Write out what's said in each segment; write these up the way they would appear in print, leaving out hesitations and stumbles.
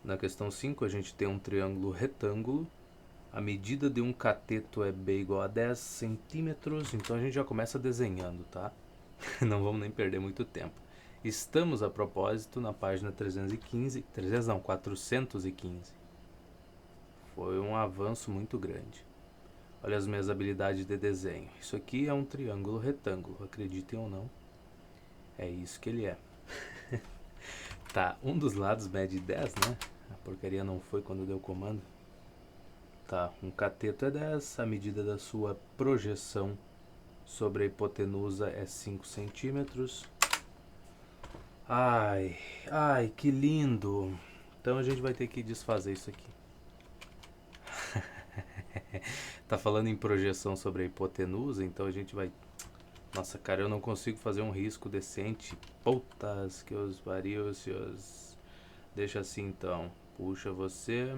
Na questão 5 a gente tem um triângulo retângulo. A medida de um cateto é b igual a 10 centímetros, então a gente já começa desenhando, tá? Não vamos nem perder muito tempo. Estamos, a propósito, na página 315, 300 não, 415. Foi um avanço muito grande. Olha as minhas habilidades de desenho. Isso aqui é um triângulo retângulo, acreditem ou não. É isso que ele é. Tá, um dos lados mede 10, né? A porcaria não foi quando deu o comando. Tá, um cateto é 10, a medida da sua projeção sobre a hipotenusa é 5 centímetros. Ai, ai, que lindo! Então a gente vai ter que desfazer isso aqui. Tá falando em projeção sobre a hipotenusa, então a gente vai... Nossa, cara, eu não consigo fazer um risco decente. Putas que os pariu, seus... Deixa assim então. Puxa você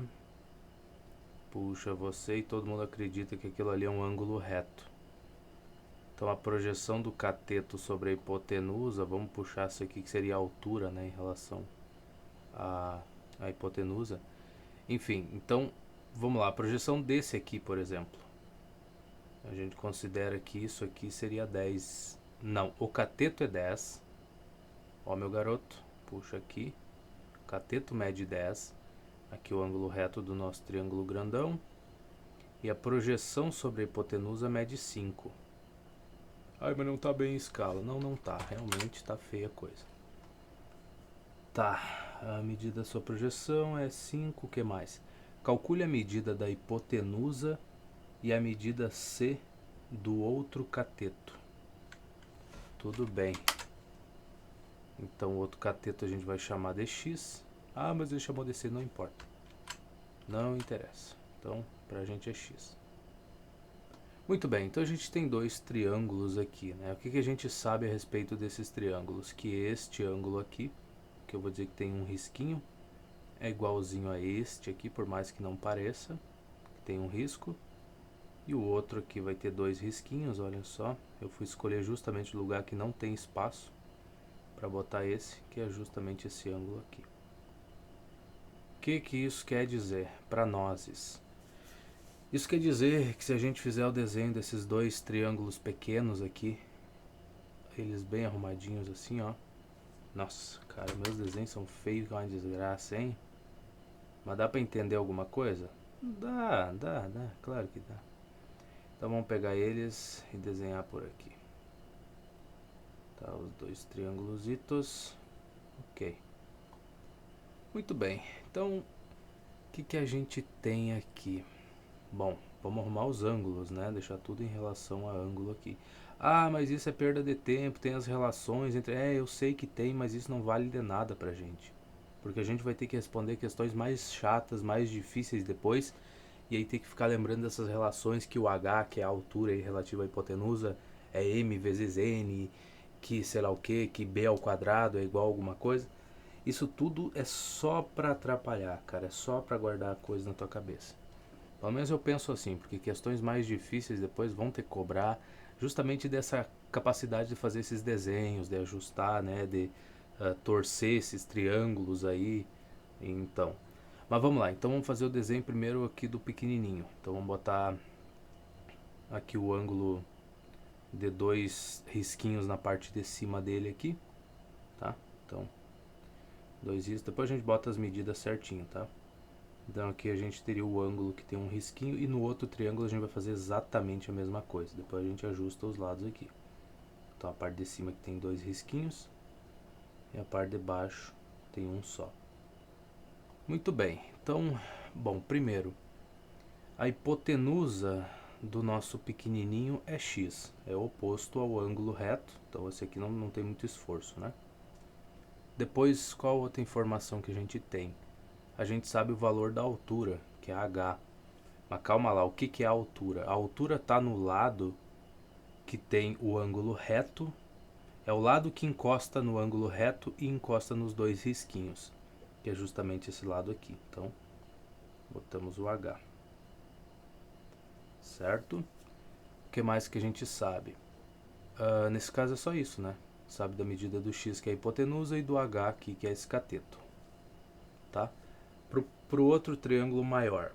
e todo mundo acredita que aquilo ali é um ângulo reto. Então a projeção do cateto sobre a hipotenusa, vamos puxar isso aqui que seria a altura, né, em relação à hipotenusa. Enfim, então vamos lá, a projeção desse aqui, por exemplo. A gente considera que isso aqui seria 10. Não, o cateto é 10. Ó, meu garoto, puxa aqui. O cateto mede 10. Aqui o ângulo reto do nosso triângulo grandão. E a projeção sobre a hipotenusa mede 5. Ai, mas não tá bem em escala. Não, não tá. Realmente tá feia a coisa. Tá, a medida da sua projeção é 5. O que mais? Calcule a medida da hipotenusa e a medida C do outro cateto. Tudo bem. Então o outro cateto a gente vai chamar de X. Ah, mas ele chamou de C, não importa. Não interessa. Então, pra gente é X. Muito bem, então a gente tem dois triângulos aqui, né? O que a gente sabe a respeito desses triângulos? Que este ângulo aqui, que eu vou dizer que tem um risquinho, é igualzinho a este aqui, por mais que não pareça, que tem um risco. E o outro aqui vai ter dois risquinhos, olha só. Eu fui escolher justamente o lugar que não tem espaço para botar esse, que é justamente esse ângulo aqui. O que isso quer dizer para nós? Isso quer dizer que se a gente fizer o desenho desses dois triângulos pequenos aqui, eles bem arrumadinhos assim, ó. Nossa, cara, meus desenhos são feios que é uma desgraça, hein? Mas dá pra entender alguma coisa? Dá, claro que dá. Então vamos pegar eles e desenhar por aqui. Tá, os dois triângulos. Ok. Muito bem, então o que a gente tem aqui? Bom, vamos arrumar os ângulos, né? Deixar tudo em relação a ângulo aqui. Ah, mas isso é perda de tempo, tem as relações entre... eu sei que tem, mas isso não vale de nada pra gente. Porque a gente vai ter que responder questões mais chatas, mais difíceis depois. E aí tem que ficar lembrando dessas relações que o h, que é a altura aí relativa à hipotenusa, é m vezes n, que sei lá o que b ao quadrado é igual a alguma coisa. Isso tudo é só pra atrapalhar, cara. É só pra guardar a coisa na tua cabeça. Pelo menos eu penso assim, porque questões mais difíceis depois vão ter que cobrar justamente dessa capacidade de fazer esses desenhos, de ajustar, né, de torcer esses triângulos aí. Então, mas vamos lá, então vamos fazer o desenho primeiro aqui do pequenininho. Então vamos botar aqui o ângulo de dois risquinhos na parte de cima dele aqui, tá? Então, dois riscos, depois a gente bota as medidas certinho, tá? Então aqui a gente teria o ângulo que tem um risquinho e no outro triângulo a gente vai fazer exatamente a mesma coisa. Depois a gente ajusta os lados aqui. Então a parte de cima que tem dois risquinhos e a parte de baixo tem um só. Muito bem, então, bom, primeiro, a hipotenusa do nosso pequenininho é x, é oposto ao ângulo reto, então esse aqui não tem muito esforço, né? Depois, qual outra informação que a gente tem? A gente sabe o valor da altura, que é h. Mas calma lá, o que é a altura? A altura está no lado que tem o ângulo reto, é o lado que encosta no ângulo reto e encosta nos dois risquinhos, que é justamente esse lado aqui. Então, botamos o H. Certo? O que mais que a gente sabe? Nesse caso é só isso, né? Sabe da medida do x, que é a hipotenusa, e do h aqui, que é esse cateto. Tá? Pro outro triângulo maior,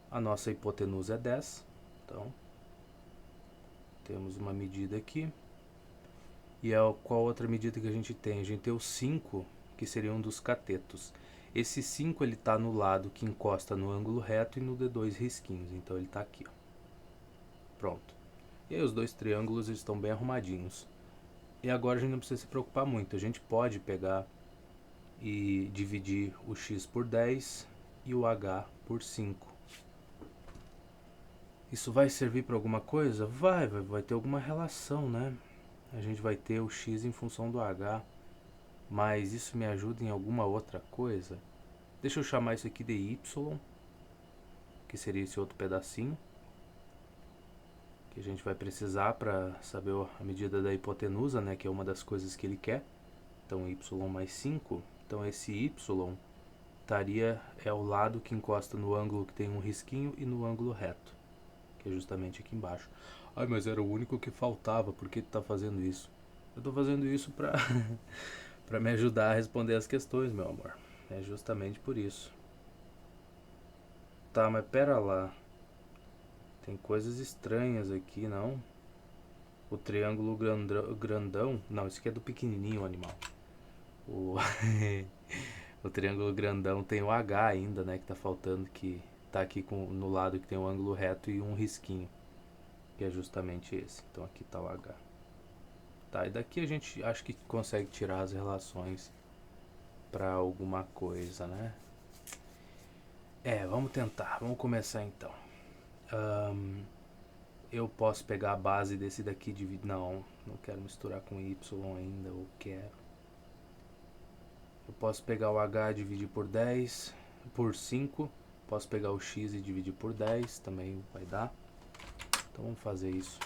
a nossa hipotenusa é 10. Então, temos uma medida aqui. E qual outra medida que a gente tem? A gente tem o 5, que seria um dos catetos. Esse 5 ele está no lado que encosta no ângulo reto e no de 2 risquinhos. Então ele está aqui, ó. Pronto. E aí os dois triângulos estão bem arrumadinhos. E agora a gente não precisa se preocupar muito. A gente pode pegar e dividir o x por 10 e o h por 5. Isso vai servir para alguma coisa? Vai ter alguma relação, né? A gente vai ter o x em função do h, mas isso me ajuda em alguma outra coisa? Deixa eu chamar isso aqui de y, que seria esse outro pedacinho, que a gente vai precisar para saber a medida da hipotenusa, né, que é uma das coisas que ele quer. Então y mais 5, então esse y é o lado que encosta no ângulo que tem um risquinho e no ângulo reto, que é justamente aqui embaixo. Ai, mas era o único que faltava, por que tu tá fazendo isso? Eu tô fazendo isso pra, pra me ajudar a responder as questões, meu amor. É justamente por isso. Tá, mas pera lá. Tem coisas estranhas aqui, não? O triângulo grandão... Não, isso aqui é do pequenininho, animal. O triângulo grandão tem o H ainda, né? Que tá faltando, que tá aqui no lado que tem um ângulo reto e um risquinho, que é justamente esse. Então aqui tá o H. Tá, e daqui a gente acho que consegue tirar as relações para alguma coisa, né? Vamos tentar. Vamos começar então. Eu posso pegar a base desse daqui e dividir... Não quero misturar com y ainda, ou quero. Eu posso pegar o h e dividir por 10, por 5. Posso pegar o x e dividir por 10, também vai dar. Então vamos fazer isso.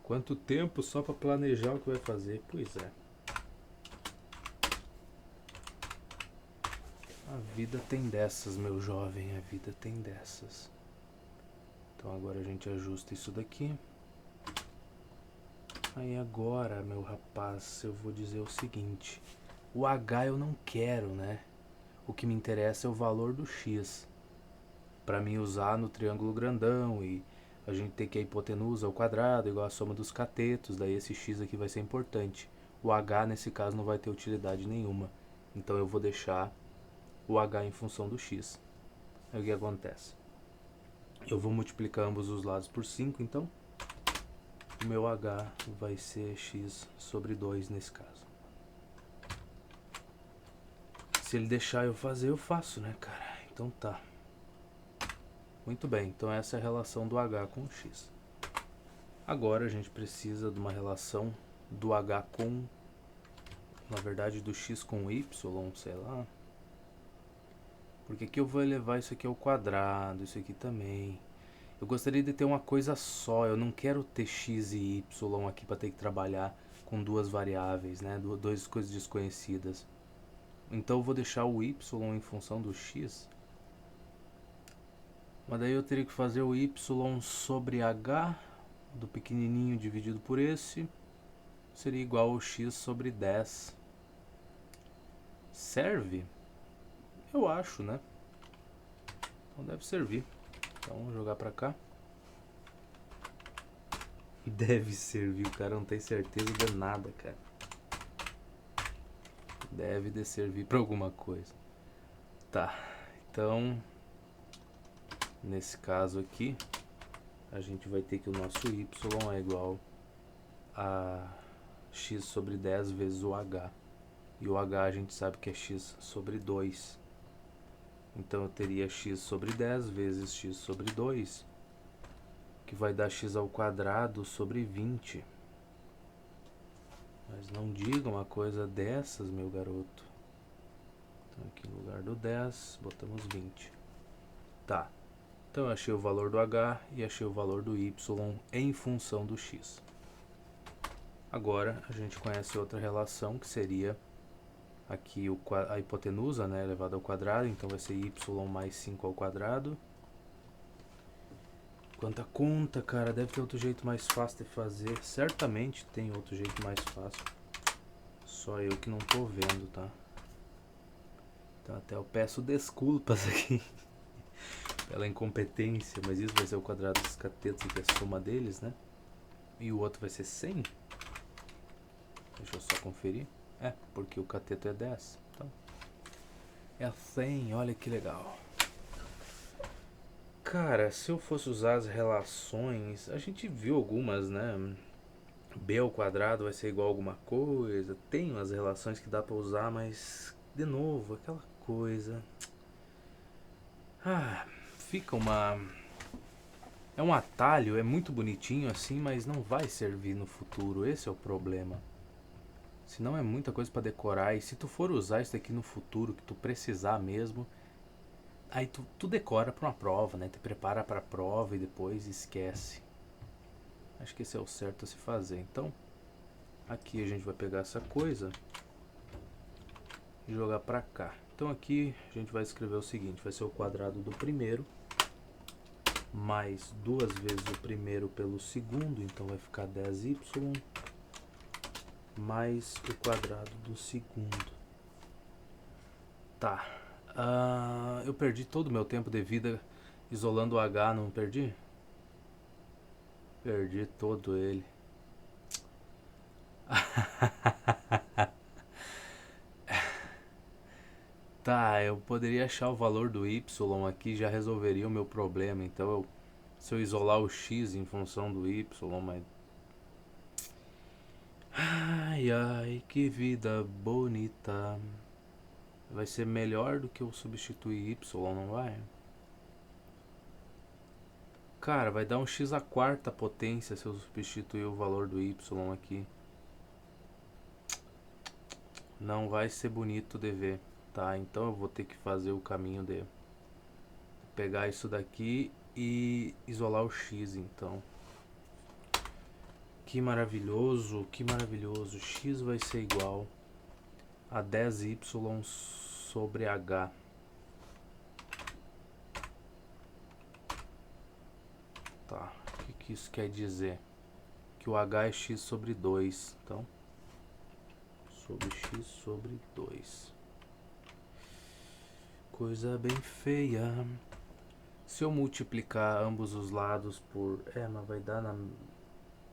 Quanto tempo só para planejar o que vai fazer? Pois é. A vida tem dessas, meu jovem. A vida tem dessas. Então agora a gente ajusta isso daqui. Aí agora, meu rapaz, eu vou dizer o seguinte. O h eu não quero, né? O que me interessa é o valor do x. Para mim usar no triângulo grandão e a gente tem que a hipotenusa ao quadrado igual a soma dos catetos, daí esse x aqui vai ser importante. O h nesse caso não vai ter utilidade nenhuma, então eu vou deixar o h em função do x. Aí o que acontece? Eu vou multiplicar ambos os lados por 5, então o meu h vai ser x sobre 2 nesse caso. Se ele deixar eu fazer, eu faço, né, cara? Então tá. Muito bem, então essa é a relação do h com o x. Agora a gente precisa de uma relação do h com, na verdade, do x com y, sei lá. Porque aqui eu vou elevar isso aqui ao quadrado, isso aqui também. Eu gostaria de ter uma coisa só, eu não quero ter x e y aqui para ter que trabalhar com duas variáveis, né? Duas coisas desconhecidas. Então eu vou deixar o y em função do x. Mas daí eu teria que fazer o y sobre h do pequenininho dividido por esse. Seria igual ao x sobre 10. Serve? Eu acho, né? Então deve servir. Então vamos jogar pra cá. Deve servir, o cara não tem certeza de nada, cara. Deve de servir pra alguma coisa. Tá, então nesse caso aqui a gente vai ter que o nosso y é igual a x sobre 10 vezes o h. E o h a gente sabe que é x sobre 2. Então eu teria x sobre 10 vezes x sobre 2, que vai dar x ao quadrado sobre 20. Mas não diga uma coisa dessas, meu garoto. Então aqui no lugar do 10, botamos 20. Tá, então eu achei o valor do h e achei o valor do y em função do x. Agora a gente conhece outra relação, que seria aqui a hipotenusa, né, elevada ao quadrado, então vai ser y mais 5 ao quadrado. Quanta conta, cara, deve ter outro jeito mais fácil de fazer. Certamente tem outro jeito mais fácil. Só eu que não tô vendo, tá? Então até eu peço desculpas aqui pela incompetência, mas isso vai ser o quadrado dos catetos, que é a soma deles, né? E o outro vai ser 100. Deixa eu só conferir. É, porque o cateto é 10. Então, é 100, olha que legal. Cara, se eu fosse usar as relações, a gente viu algumas, né? B ao quadrado vai ser igual a alguma coisa. Tem umas relações que dá pra usar, mas, de novo, aquela coisa. Fica uma... É um atalho, é muito bonitinho assim, mas não vai servir no futuro. Esse é o problema. Senão é muita coisa pra decorar. E se tu for usar isso daqui no futuro, que tu precisar mesmo, aí tu decora pra uma prova, né? Tu prepara pra prova e depois esquece. Acho que esse é o certo a se fazer. Então, aqui a gente vai pegar essa coisa e jogar pra cá. Então aqui a gente vai escrever o seguinte, vai ser o quadrado do primeiro mais 2 vezes o primeiro pelo segundo, então vai ficar 10y mais o quadrado do segundo. Tá. Eu perdi todo o meu tempo de vida isolando o H, não perdi? Perdi todo ele. Tá, eu poderia achar o valor do y aqui, já resolveria o meu problema. Então, se eu isolar o x em função do y, mas... Ai, ai, que vida bonita. Vai ser melhor do que eu substituir y, não vai? Cara, vai dar um x à quarta potência se eu substituir o valor do y aqui. Não vai ser bonito de ver, tá? Então eu vou ter que fazer o caminho de pegar isso daqui e isolar o x, então. Que maravilhoso, que maravilhoso. X vai ser igual a 10y sobre h. Tá, o que isso quer dizer? Que o h é x sobre 2, então, sobre x sobre 2. Coisa bem feia. Se eu multiplicar ambos os lados por... mas vai dar na...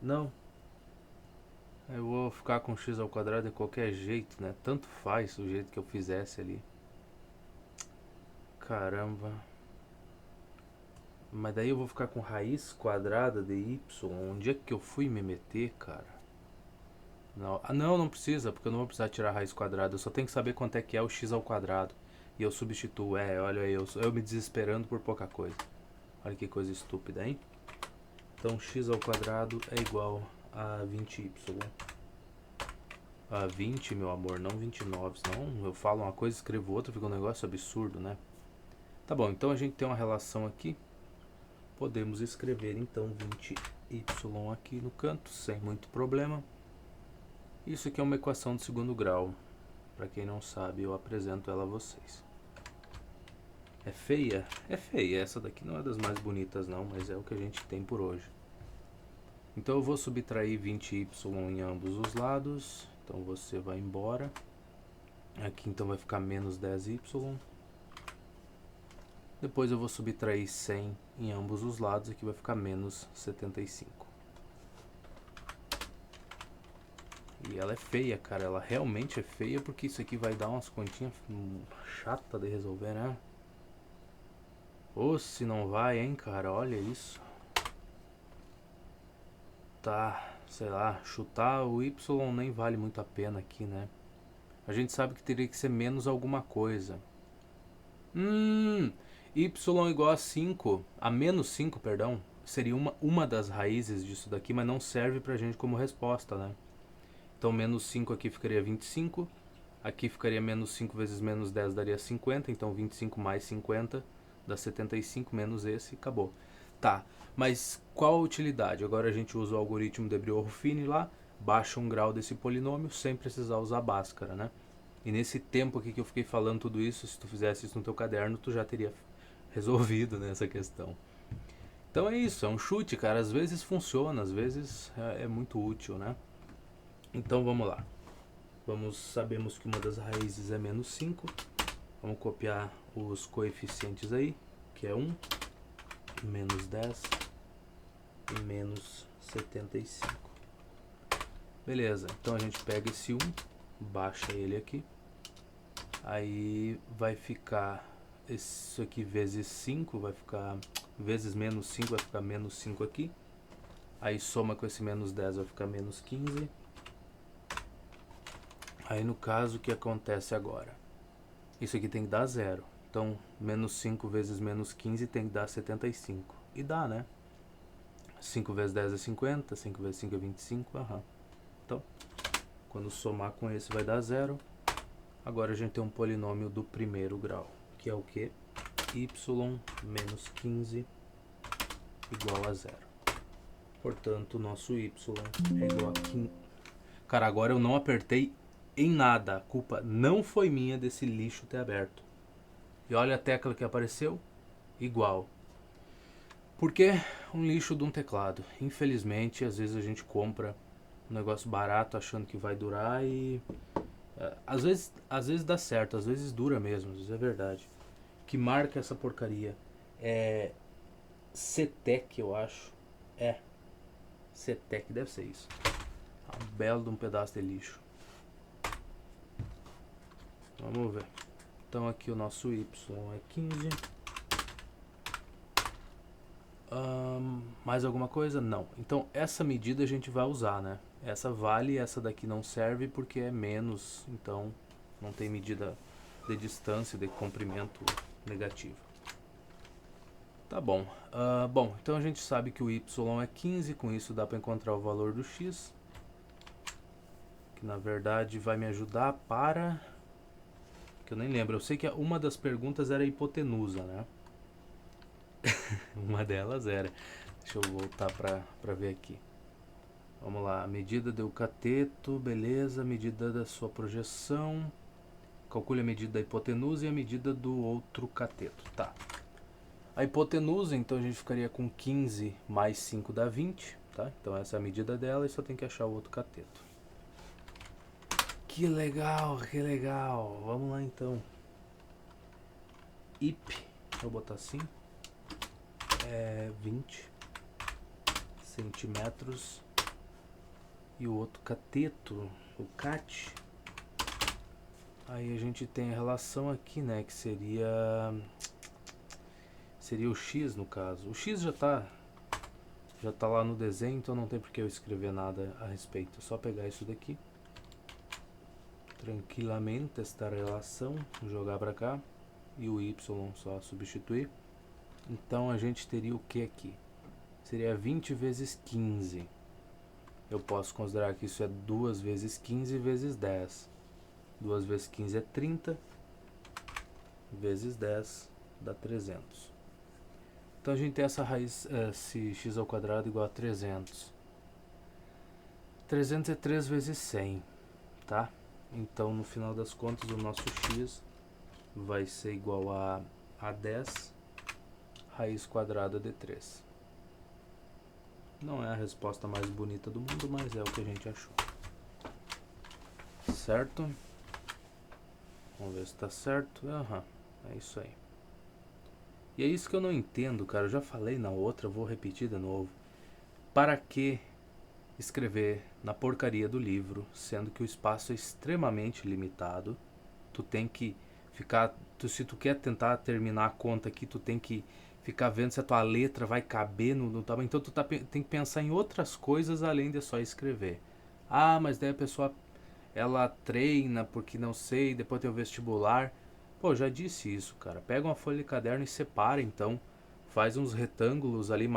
Não. Eu vou ficar com x ao quadrado de qualquer jeito, né? Tanto faz o jeito que eu fizesse ali. Caramba. Mas daí eu vou ficar com raiz quadrada de y. Onde é que eu fui me meter, cara? Não. Não precisa, porque eu não vou precisar tirar a raiz quadrada. Eu só tenho que saber quanto é que é o x ao quadrado. E eu substituo. Olha aí, eu me desesperando por pouca coisa. Olha que coisa estúpida, hein? Então x ao quadrado é igual a 20y. A 20, meu amor, não 29. Senão eu falo uma coisa, escrevo outra, fica um negócio absurdo, né? Tá bom, então a gente tem uma relação aqui. Podemos escrever então 20y aqui no canto, sem muito problema. Isso aqui é uma equação de segundo grau. Para quem não sabe, eu apresento ela a vocês. É feia? É feia. Essa daqui não é das mais bonitas não, mas é o que a gente tem por hoje. Então eu vou subtrair 20y em ambos os lados. Então você vai embora. Aqui então vai ficar menos 10y. Depois eu vou subtrair 100 em ambos os lados. Aqui vai ficar menos 75. E ela é feia, cara. Ela realmente é feia porque isso aqui vai dar umas continhas chatas de resolver, né? Ou se não vai, hein, cara. Olha isso. Tá, sei lá, chutar o y nem vale muito a pena aqui, né? A gente sabe que teria que ser menos alguma coisa. Y igual a 5, a menos 5, perdão, seria uma das raízes disso daqui, mas não serve pra gente como resposta, né? Então menos 5 aqui ficaria 25, aqui ficaria menos 5 vezes menos 10 daria 50, então 25 mais 50 dá 75, menos esse, acabou. Tá, mas qual a utilidade? Agora a gente usa o algoritmo de Brioche-Fini lá, baixa um grau desse polinômio sem precisar usar Bhaskara, né? E nesse tempo aqui que eu fiquei falando tudo isso, se tu fizesse isso no teu caderno, tu já teria resolvido, né, essa questão. Então é isso, é um chute, cara. Às vezes funciona, às vezes é muito útil, né? Então vamos lá. Sabemos que uma das raízes é menos 5. Vamos copiar os coeficientes aí, que é 1, menos 10 e menos 75. Beleza, então a gente pega esse 1, baixa ele aqui. Aí vai ficar isso aqui vezes 5, vai ficar vezes menos 5, vai ficar menos 5 aqui. Aí soma com esse menos 10, vai ficar menos 15. Aí no caso, o que acontece agora? Isso aqui tem que dar 0. Então, menos 5 vezes menos 15 tem que dar 75. E dá, né? 5 vezes 10 é 50, 5 vezes 5 é 25. Aham. Então, quando somar com esse vai dar 0. Agora a gente tem um polinômio do primeiro grau, que é o quê? Y menos 15 igual a 0. Portanto, o nosso y é igual a 15. Cara, agora eu não apertei em nada. A culpa não foi minha desse lixo ter aberto. E olha a tecla que apareceu. Igual. Por que um lixo de um teclado? Infelizmente, às vezes a gente compra um negócio barato achando que vai durar e... Às vezes dá certo, às vezes dura mesmo, às vezes é verdade. Que marca essa porcaria? É... CETEC, eu acho. É. CETEC, deve ser isso. Um belo de um pedaço de lixo. Vamos ver. Então aqui o nosso y é 15. Mais alguma coisa? Não. Então essa medida a gente vai usar, né? Essa vale, essa daqui não serve porque é menos. Então não tem medida de distância, de comprimento negativo. Tá bom. Bom, então a gente sabe que o y é 15. Com isso dá para encontrar o valor do x. Que na verdade vai me ajudar para... que eu nem lembro. Eu sei que uma das perguntas era a hipotenusa, né? Uma delas era. Deixa eu voltar para ver aqui. Vamos lá. A medida do cateto, beleza. Medida da sua projeção. Calcule a medida da hipotenusa e a medida do outro cateto. Tá. A hipotenusa, então a gente ficaria com 15 mais 5 dá 20. Tá? Então essa é a medida dela e só tem que achar o outro cateto. Que legal, que legal. Vamos lá então. IP, vou botar assim, é 20 centímetros. E o outro cateto, o CAT, aí a gente tem a relação aqui, né, que seria o x no caso. O x já tá lá no desenho, então não tem por que eu escrever nada a respeito. É só pegar isso daqui, tranquilamente, esta relação, jogar para cá, e o y só substituir. Então a gente teria o que aqui? Seria 20 vezes 15. Eu posso considerar que isso é 2 vezes 15 vezes 10. 2 vezes 15 é 30. Vezes 10 dá 300. Então a gente tem essa raiz, se x ao quadrado igual a 300. 300 é 3 vezes 100, tá? Então no final das contas o nosso x vai ser igual a 10 raiz quadrada de 3. Não é a resposta mais bonita do mundo, mas é o que a gente achou. Certo? Vamos ver se está certo. Aham, é isso aí. E é isso que eu não entendo, cara. Eu já falei na outra, vou repetir de novo. Para que escrever na porcaria do livro, sendo que o espaço é extremamente limitado? Tu tem que ficar... se tu quer tentar terminar a conta aqui, tu tem que ficar vendo se a tua letra vai caber no tamanho. Então tu tem que pensar em outras coisas além de só escrever. Ah, mas daí a pessoa, ela treina porque não sei, depois tem o vestibular. Pô, já disse isso, cara. Pega uma folha de caderno e separa, então. Faz uns retângulos ali,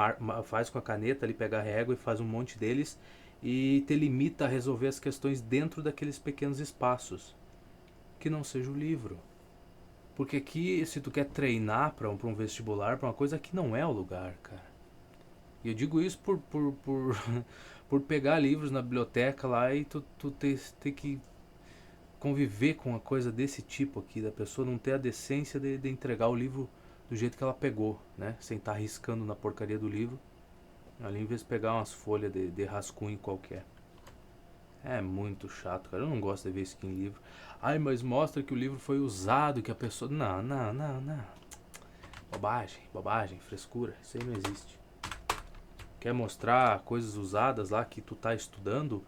faz com a caneta ali, pega a régua e faz um monte deles. E te limita a resolver as questões dentro daqueles pequenos espaços. Que não seja o livro. Porque aqui, se tu quer treinar para um vestibular, para uma coisa, aqui não é o lugar, cara. E eu digo isso por pegar livros na biblioteca lá e tu ter que conviver com uma coisa desse tipo aqui, da pessoa não ter a decência de entregar o livro do jeito que ela pegou, né? Sem estar riscando na porcaria do livro, ali em vez de pegar umas folhas de rascunho qualquer. É muito chato, cara. Eu não gosto de ver isso aqui em livro. Ai, mas mostra que o livro foi usado, que a pessoa. Não, não, não, não. Bobagem, bobagem, frescura. Isso aí não existe. Quer mostrar coisas usadas lá que tu tá estudando?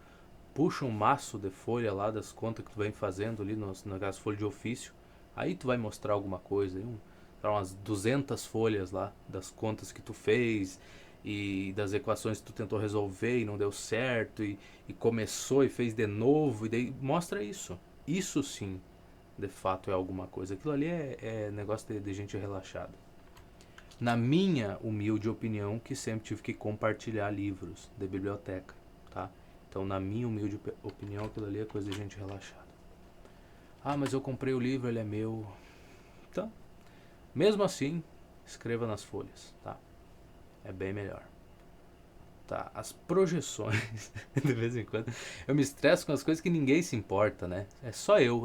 Puxa um maço de folha lá das contas que tu vem fazendo ali nas folhas de ofício. Aí tu vai mostrar alguma coisa. Umas 200 folhas lá das contas que tu fez e das equações que tu tentou resolver e não deu certo e começou e fez de novo. E daí mostra isso. Isso sim, de fato, é alguma coisa. Aquilo ali é negócio de gente relaxada. Na minha humilde opinião, que sempre tive que compartilhar livros de biblioteca, tá? Então, na minha humilde opinião, aquilo ali é coisa de gente relaxada. Ah, mas eu comprei o livro, ele é meu. Então, mesmo assim, escreva nas folhas, tá? É bem melhor. Tá, as projeções, de vez em quando, eu me estresso com as coisas que ninguém se importa, né? É só eu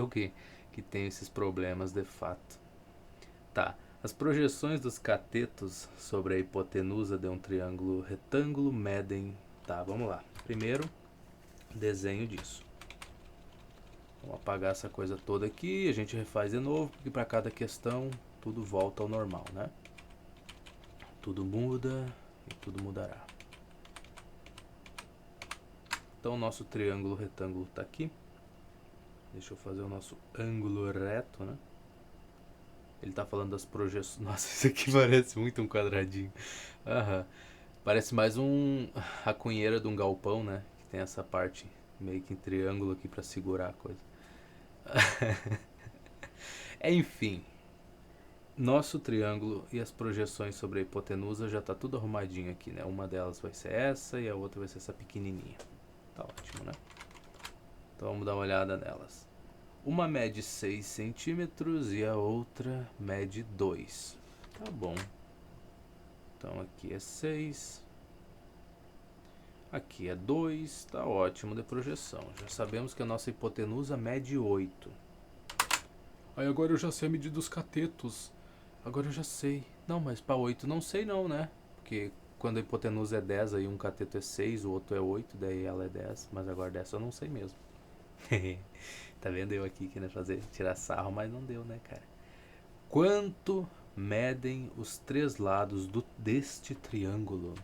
que tenho esses problemas de fato. Tá, as projeções dos catetos sobre a hipotenusa de um triângulo retângulo medem. Tá, vamos lá. Primeiro, desenho disso. Vamos apagar essa coisa toda aqui, a gente refaz de novo, porque para cada questão tudo volta ao normal, né? Tudo muda e tudo mudará. Então o nosso triângulo retângulo está aqui. Deixa eu fazer o nosso ângulo reto, né? Ele está falando das projeções. Nossa, isso aqui parece muito um quadradinho. Aham. Parece mais a cunheira de um galpão, né? Que tem essa parte meio que em triângulo aqui para segurar a coisa. Enfim, nosso triângulo e as projeções sobre a hipotenusa já tá tudo arrumadinho aqui, né? Uma delas vai ser essa e a outra vai ser essa pequenininha. Tá ótimo, né? Então vamos dar uma olhada nelas. Uma mede 6 centímetros e a outra mede 2. Tá bom. Então aqui é 6. Aqui é 2. Tá ótimo de projeção. Já sabemos que a nossa hipotenusa mede 8. Aí agora eu já sei a medida dos catetos. Agora eu já sei. Não, mas para 8 não sei não, né? Porque quando a hipotenusa é 10, aí um cateto é 6, o outro é 8, daí ela é 10. Mas agora dessa eu não sei mesmo. Tá vendo eu aqui querendo fazer, tirar sarro, mas não deu, né, cara? Quanto medem os três lados deste triângulo?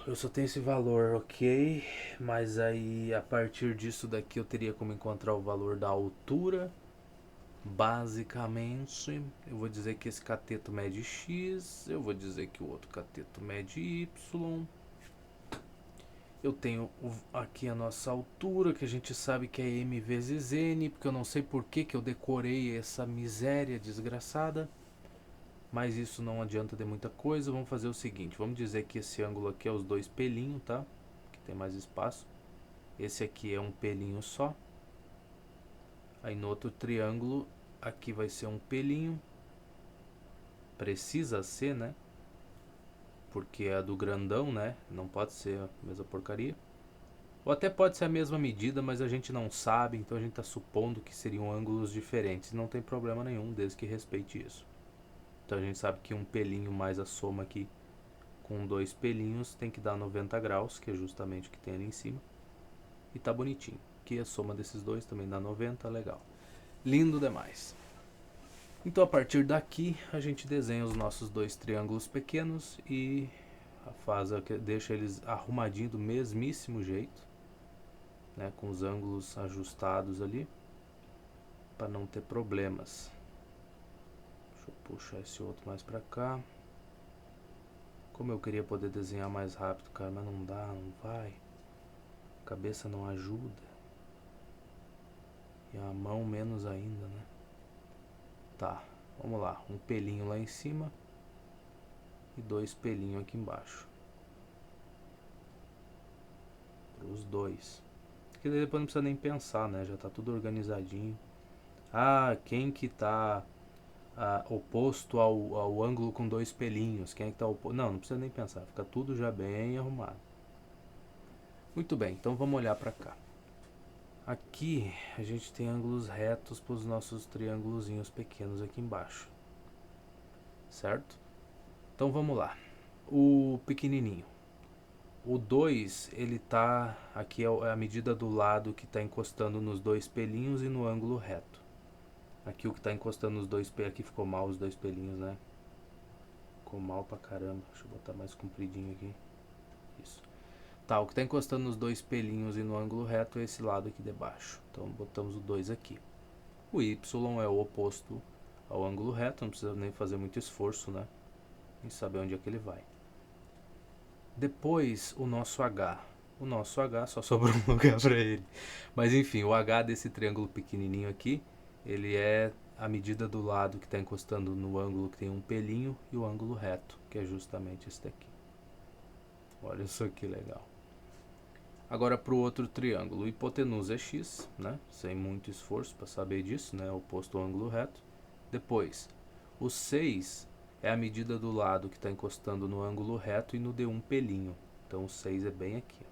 Eu só tenho esse valor, ok? Mas aí a partir disso daqui eu teria como encontrar o valor da altura. Basicamente, eu vou dizer que esse cateto mede x, eu vou dizer que o outro cateto mede y. Eu tenho aqui a nossa altura, que a gente sabe que é m vezes n, porque eu não sei por que eu decorei essa miséria desgraçada. Mas isso não adianta de muita coisa. Vamos fazer o seguinte, vamos dizer que esse ângulo aqui é os dois pelinhos, tá? Que tem mais espaço. Esse aqui é um pelinho só. Aí no outro triângulo, aqui vai ser um pelinho. Precisa ser, né? Porque é a do grandão, né? Não pode ser a mesma porcaria. Ou até pode ser a mesma medida, mas a gente não sabe, então a gente está supondo que seriam ângulos diferentes. Não tem problema nenhum, desde que respeite isso. Então a gente sabe que um pelinho mais a soma aqui com dois pelinhos tem que dar 90 graus, que é justamente o que tem ali em cima. E tá bonitinho. Que a soma desses dois também dá 90, legal. Lindo demais. Então a partir daqui a gente desenha os nossos dois triângulos pequenos e deixa eles arrumadinho do mesmíssimo jeito, né, com os ângulos ajustados ali, para não ter problemas. Deixa eu puxar esse outro mais para cá. Como eu queria poder desenhar mais rápido, cara, mas não dá, não vai. A cabeça não ajuda. E a mão menos ainda, né? Tá, vamos lá. Um pelinho lá em cima e dois pelinhos aqui embaixo. Para os dois. Porque depois não precisa nem pensar, né? Já tá tudo organizadinho. Ah, quem que tá oposto ao ângulo com dois pelinhos? Quem é que tá oposto? Não, não precisa nem pensar. Fica tudo já bem arrumado. Muito bem, então vamos olhar para cá. Aqui a gente tem ângulos retos para os nossos triângulozinhos pequenos aqui embaixo. Certo? Então vamos lá. O pequenininho. O 2, ele tá, aqui é a medida do lado que está encostando nos dois pelinhos e no ângulo reto. Aqui o que está encostando nos dois pelinhos, aqui ficou mal os dois pelinhos, né? Ficou mal pra caramba, deixa eu botar mais compridinho aqui. Isso. Tá, o que está encostando nos dois pelinhos e no ângulo reto é esse lado aqui de baixo. Então botamos o 2 aqui. O y é o oposto ao ângulo reto, não precisa nem fazer muito esforço, né? Em saber onde é que ele vai. Depois o nosso h. O nosso h só sobrou um lugar para ele. Mas enfim, o h desse triângulo pequenininho aqui, ele é a medida do lado que está encostando no ângulo que tem um pelinho e o ângulo reto, que é justamente esse daqui. Olha isso que legal. Agora para o outro triângulo, o hipotenusa é x, né? Sem muito esforço para saber disso, né? Oposto ao ângulo reto. Depois, o 6 é a medida do lado que está encostando no ângulo reto e no de um pelinho. Então o 6 é bem aqui.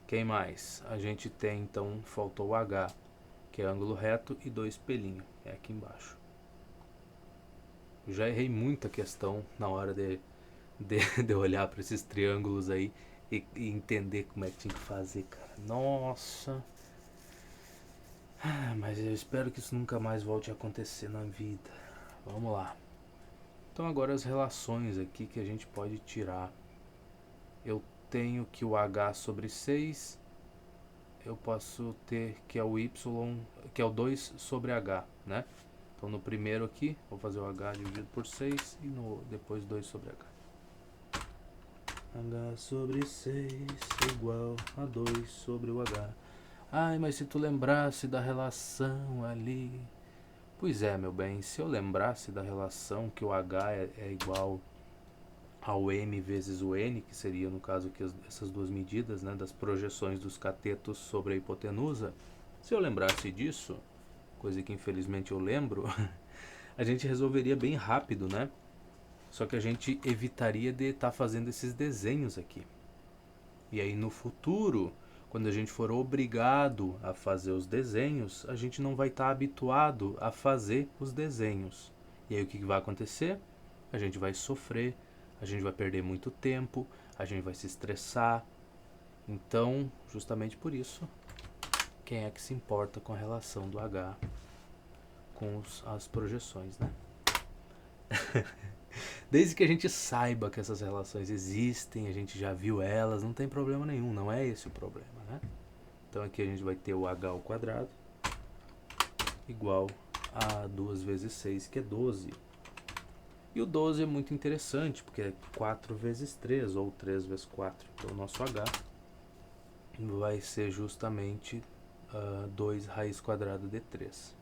Quem mais? A gente tem, então, faltou o h, que é ângulo reto e 2 pelinhos. É aqui embaixo. Eu já errei muita questão na hora de olhar para esses triângulos aí e entender como é que tinha que fazer, cara. Nossa! Mas eu espero que isso nunca mais volte a acontecer na vida. Vamos lá. Então agora as relações aqui que a gente pode tirar. Eu tenho que o h sobre 6, eu posso ter que é o y, que é o 2 sobre h, né? Então no primeiro aqui, vou fazer o h dividido por 6 e depois 2 sobre h. H sobre 6 igual a 2 sobre o h. Ai, mas se tu lembrasse da relação ali... Pois é, meu bem, se eu lembrasse da relação que o h é igual ao m vezes o n, que seria no caso aqui essas duas medidas, né, das projeções dos catetos sobre a hipotenusa, se eu lembrasse disso, coisa que infelizmente eu lembro, a gente resolveria bem rápido, né? Só que a gente evitaria de estar fazendo esses desenhos aqui. E aí no futuro, quando a gente for obrigado a fazer os desenhos, a gente não vai estar habituado a fazer os desenhos. E aí o que vai acontecer? A gente vai sofrer, a gente vai perder muito tempo, a gente vai se estressar. Então, justamente por isso, quem é que se importa com a relação do H com as projeções, né? Desde que a gente saiba que essas relações existem, a gente já viu elas, não tem problema nenhum, não é esse o problema, né? Então aqui a gente vai ter o h ao quadrado igual a 2 vezes 6, que é 12. E o 12 é muito interessante, porque é 4 vezes 3, ou 3 vezes 4. Então o nosso h vai ser justamente 2 raiz quadrada de 3.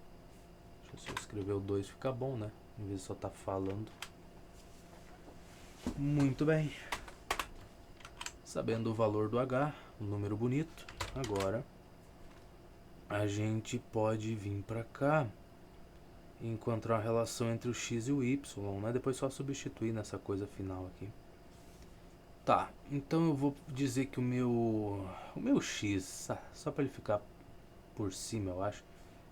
Deixa eu escrever o 2, fica bom, né? Em vez de só estar falando. Muito bem. Sabendo o valor do h, um número bonito, agora a gente pode vir para cá e encontrar a relação entre o x e o y, né? Depois só substituir nessa coisa final aqui. Tá, então eu vou dizer que o meu x, só para ele ficar por cima, eu acho,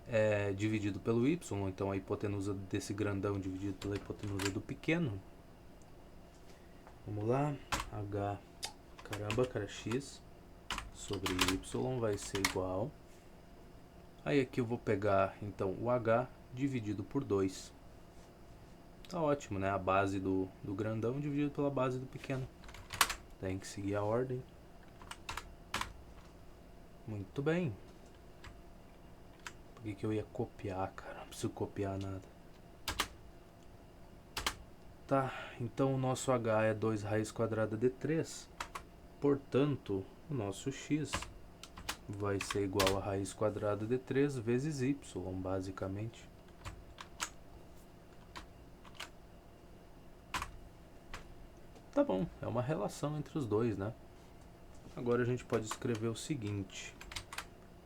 é dividido pelo y, então a hipotenusa desse grandão dividido pela hipotenusa do pequeno. Vamos lá, caramba, cara, x sobre y vai ser igual. Aí aqui eu vou pegar, então, o h dividido por 2. Tá ótimo, né? A base do grandão dividido pela base do pequeno. Tem que seguir a ordem. Muito bem. Por que eu ia copiar, cara? Não preciso copiar nada. Tá, então o nosso h é 2 raiz quadrada de 3. Portanto, o nosso x vai ser igual a raiz quadrada de 3 vezes y, basicamente. Tá bom, é uma relação entre os dois, né? Agora a gente pode escrever o seguinte,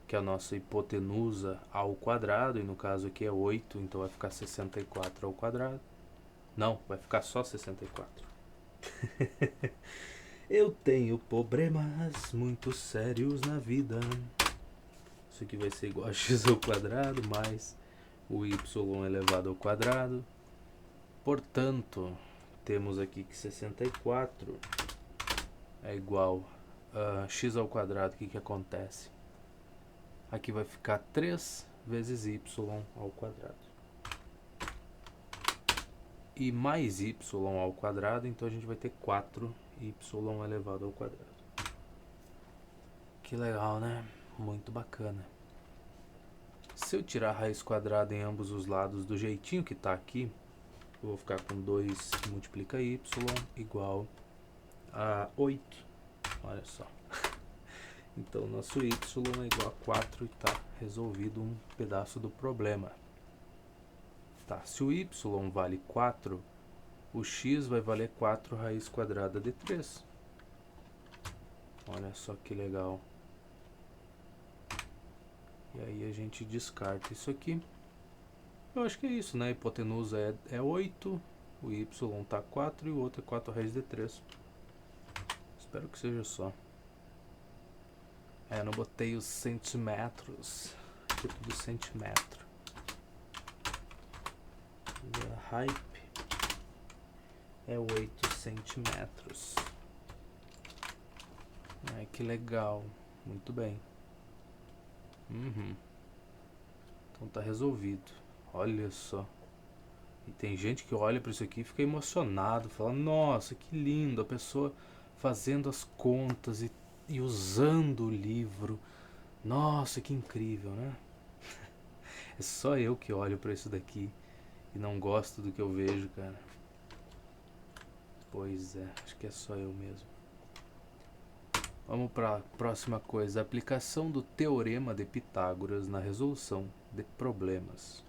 que a nossa hipotenusa ao quadrado, e no caso aqui é 8, então vai ficar 64 ao quadrado. Não, vai ficar só 64. Eu tenho problemas muito sérios na vida. Isso aqui vai ser igual a x ao quadrado mais o y elevado ao quadrado. Portanto, temos aqui que 64 é igual a x ao quadrado, o que acontece? Aqui vai ficar 3 vezes y ao quadrado. E mais y ao quadrado, então a gente vai ter 4y elevado ao quadrado. Que legal, né? Muito bacana. Se eu tirar a raiz quadrada em ambos os lados do jeitinho que está aqui, eu vou ficar com 2 multiplica y igual a 8. Olha só. Então, nosso y é igual a 4 e está resolvido um pedaço do problema. Tá, se o y vale 4, o x vai valer 4 raiz quadrada de 3. Olha só que legal. E aí a gente descarta isso aqui. Eu acho que é isso, né? A hipotenusa é 8, o y tá 4 e o outro é 4 raiz de 3. Espero que seja só. Não botei os centímetros. Aqui é tudo centímetro. E a hype é 8 centímetros. Que legal. Muito bem. Então tá resolvido. Olha só. E tem gente que olha para isso aqui e fica emocionado, fala, nossa, que lindo, a pessoa fazendo as contas e usando o livro. Nossa, que incrível, né? É só eu que olho para isso daqui e não gosto do que eu vejo, cara. Pois é, acho que é só eu mesmo. Vamos para a próxima coisa, a aplicação do Teorema de Pitágoras na resolução de problemas.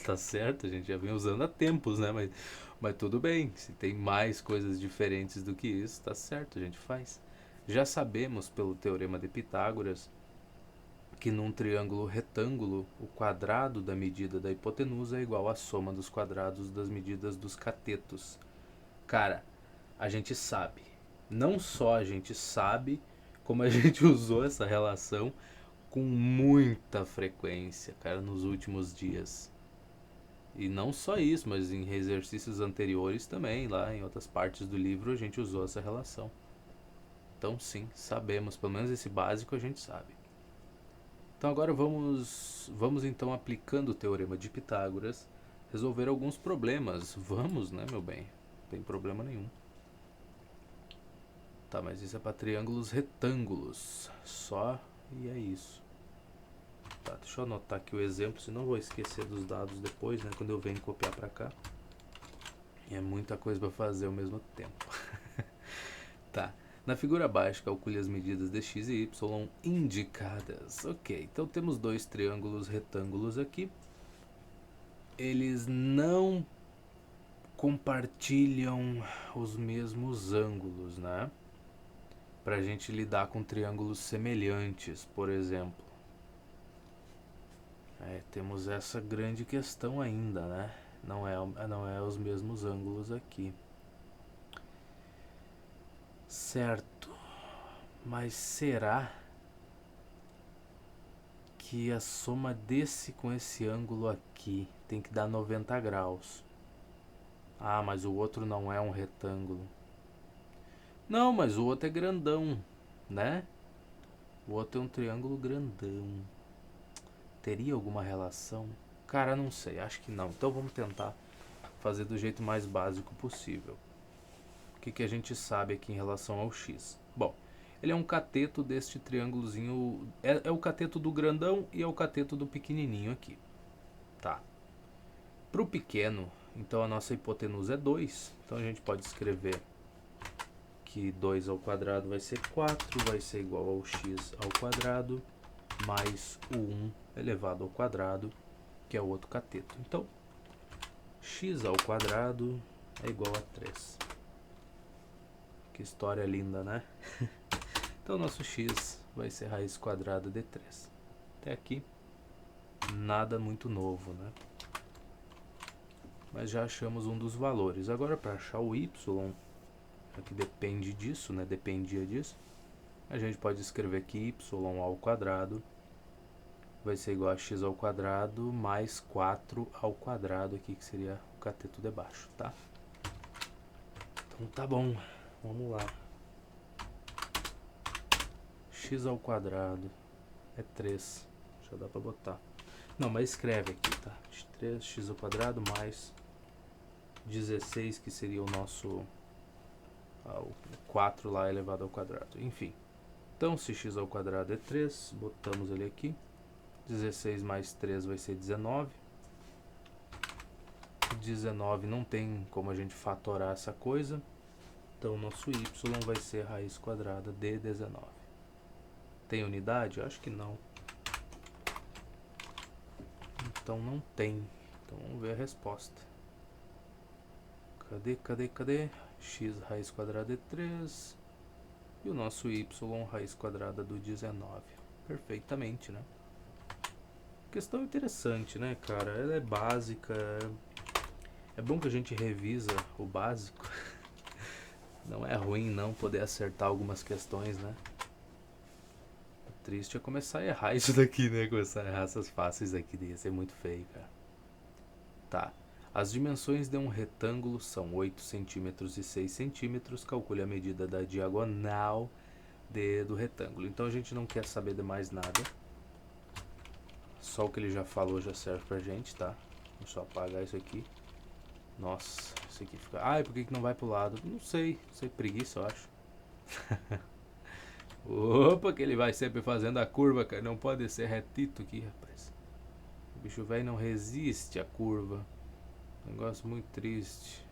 Tá certo, a gente já vem usando há tempos, né? Mas tudo bem, se tem mais coisas diferentes do que isso, tá certo, a gente faz. Já sabemos pelo Teorema de Pitágoras que num triângulo retângulo, o quadrado da medida da hipotenusa é igual à soma dos quadrados das medidas dos catetos. Cara, a gente sabe. Não só a gente sabe, como a gente usou essa relação com muita frequência, cara, nos últimos dias. E não só isso, mas em exercícios anteriores também, lá em outras partes do livro a gente usou essa relação. Então sim, sabemos, pelo menos esse básico a gente sabe. Então agora vamos então, aplicando o Teorema de Pitágoras, resolver alguns problemas. Vamos, né, meu bem? Não tem problema nenhum. Tá, mas isso é para triângulos retângulos. Só, e é isso. Tá, deixa eu anotar aqui o exemplo, senão eu vou esquecer dos dados depois, né, quando eu venho copiar para cá. E é muita coisa para fazer ao mesmo tempo. Tá. Na figura abaixo, calcule as medidas de x e y indicadas. Ok, então temos dois triângulos retângulos aqui. Eles não compartilham os mesmos ângulos, né? Pra gente lidar com triângulos semelhantes, por exemplo. Temos essa grande questão ainda, né? Não é os mesmos ângulos aqui. Certo, mas será que a soma desse com esse ângulo aqui tem que dar 90 graus? Ah, mas o outro não é um retângulo. Não, mas o outro é grandão, né? O outro é um triângulo grandão. Teria alguma relação? Cara, não sei, acho que não. Então vamos tentar fazer do jeito mais básico possível. O que a gente sabe aqui em relação ao x? Bom, ele é um cateto deste triângulozinho. É o cateto do grandão e é o cateto do pequenininho aqui. Tá. Para o pequeno, então a nossa hipotenusa é 2. Então a gente pode escrever que 2 ao quadrado vai ser 4, vai ser igual ao x ao quadrado, mais o 1 elevado ao quadrado, que é o outro cateto. Então, x ao quadrado é igual a 3. Que história linda, né? Então, nosso x vai ser raiz quadrada de 3. Até aqui, nada muito novo, né? Mas já achamos um dos valores. Agora, para achar o y, que depende disso, né? Dependia disso. A gente pode escrever que y ao quadrado vai ser igual a x ao quadrado mais 4 ao quadrado aqui, que seria o cateto de baixo, tá? Então tá bom. Vamos lá. X ao quadrado é 3. Já dá pra botar. Não, mas escreve aqui, tá? 3x ao quadrado mais 16, que seria o nosso... o 4 lá elevado ao quadrado. Enfim. Então, se x ao quadrado é 3, botamos ele aqui. 16 mais 3 vai ser 19. 19 não tem como a gente fatorar essa coisa. Então, nosso y vai ser raiz quadrada de 19. Tem unidade? Acho que não. Então, não tem. Então, vamos ver a resposta. Cadê? X raiz quadrada é 3. E o nosso y raiz quadrada do 19. Perfeitamente, né? Questão interessante, né, cara? Ela é básica. É bom que a gente revisa o básico. Não é ruim não poder acertar algumas questões, né? O triste é começar a errar isso daqui, né? Começar a errar essas fáceis aqui. Ia ser muito feio, cara. Tá. As dimensões de um retângulo são 8 centímetros e 6 centímetros. Calcule a medida da diagonal do retângulo. Então a gente não quer saber de mais nada. Só o que ele já falou já serve pra gente, tá? Vamos só apagar isso aqui. Nossa, isso aqui fica... Ai, por que não vai pro lado? Não sei, preguiça, eu acho. Opa, que ele vai sempre fazendo a curva, cara. Não pode ser retito aqui, rapaz. O bicho velho não resiste à curva. Negócio muito triste.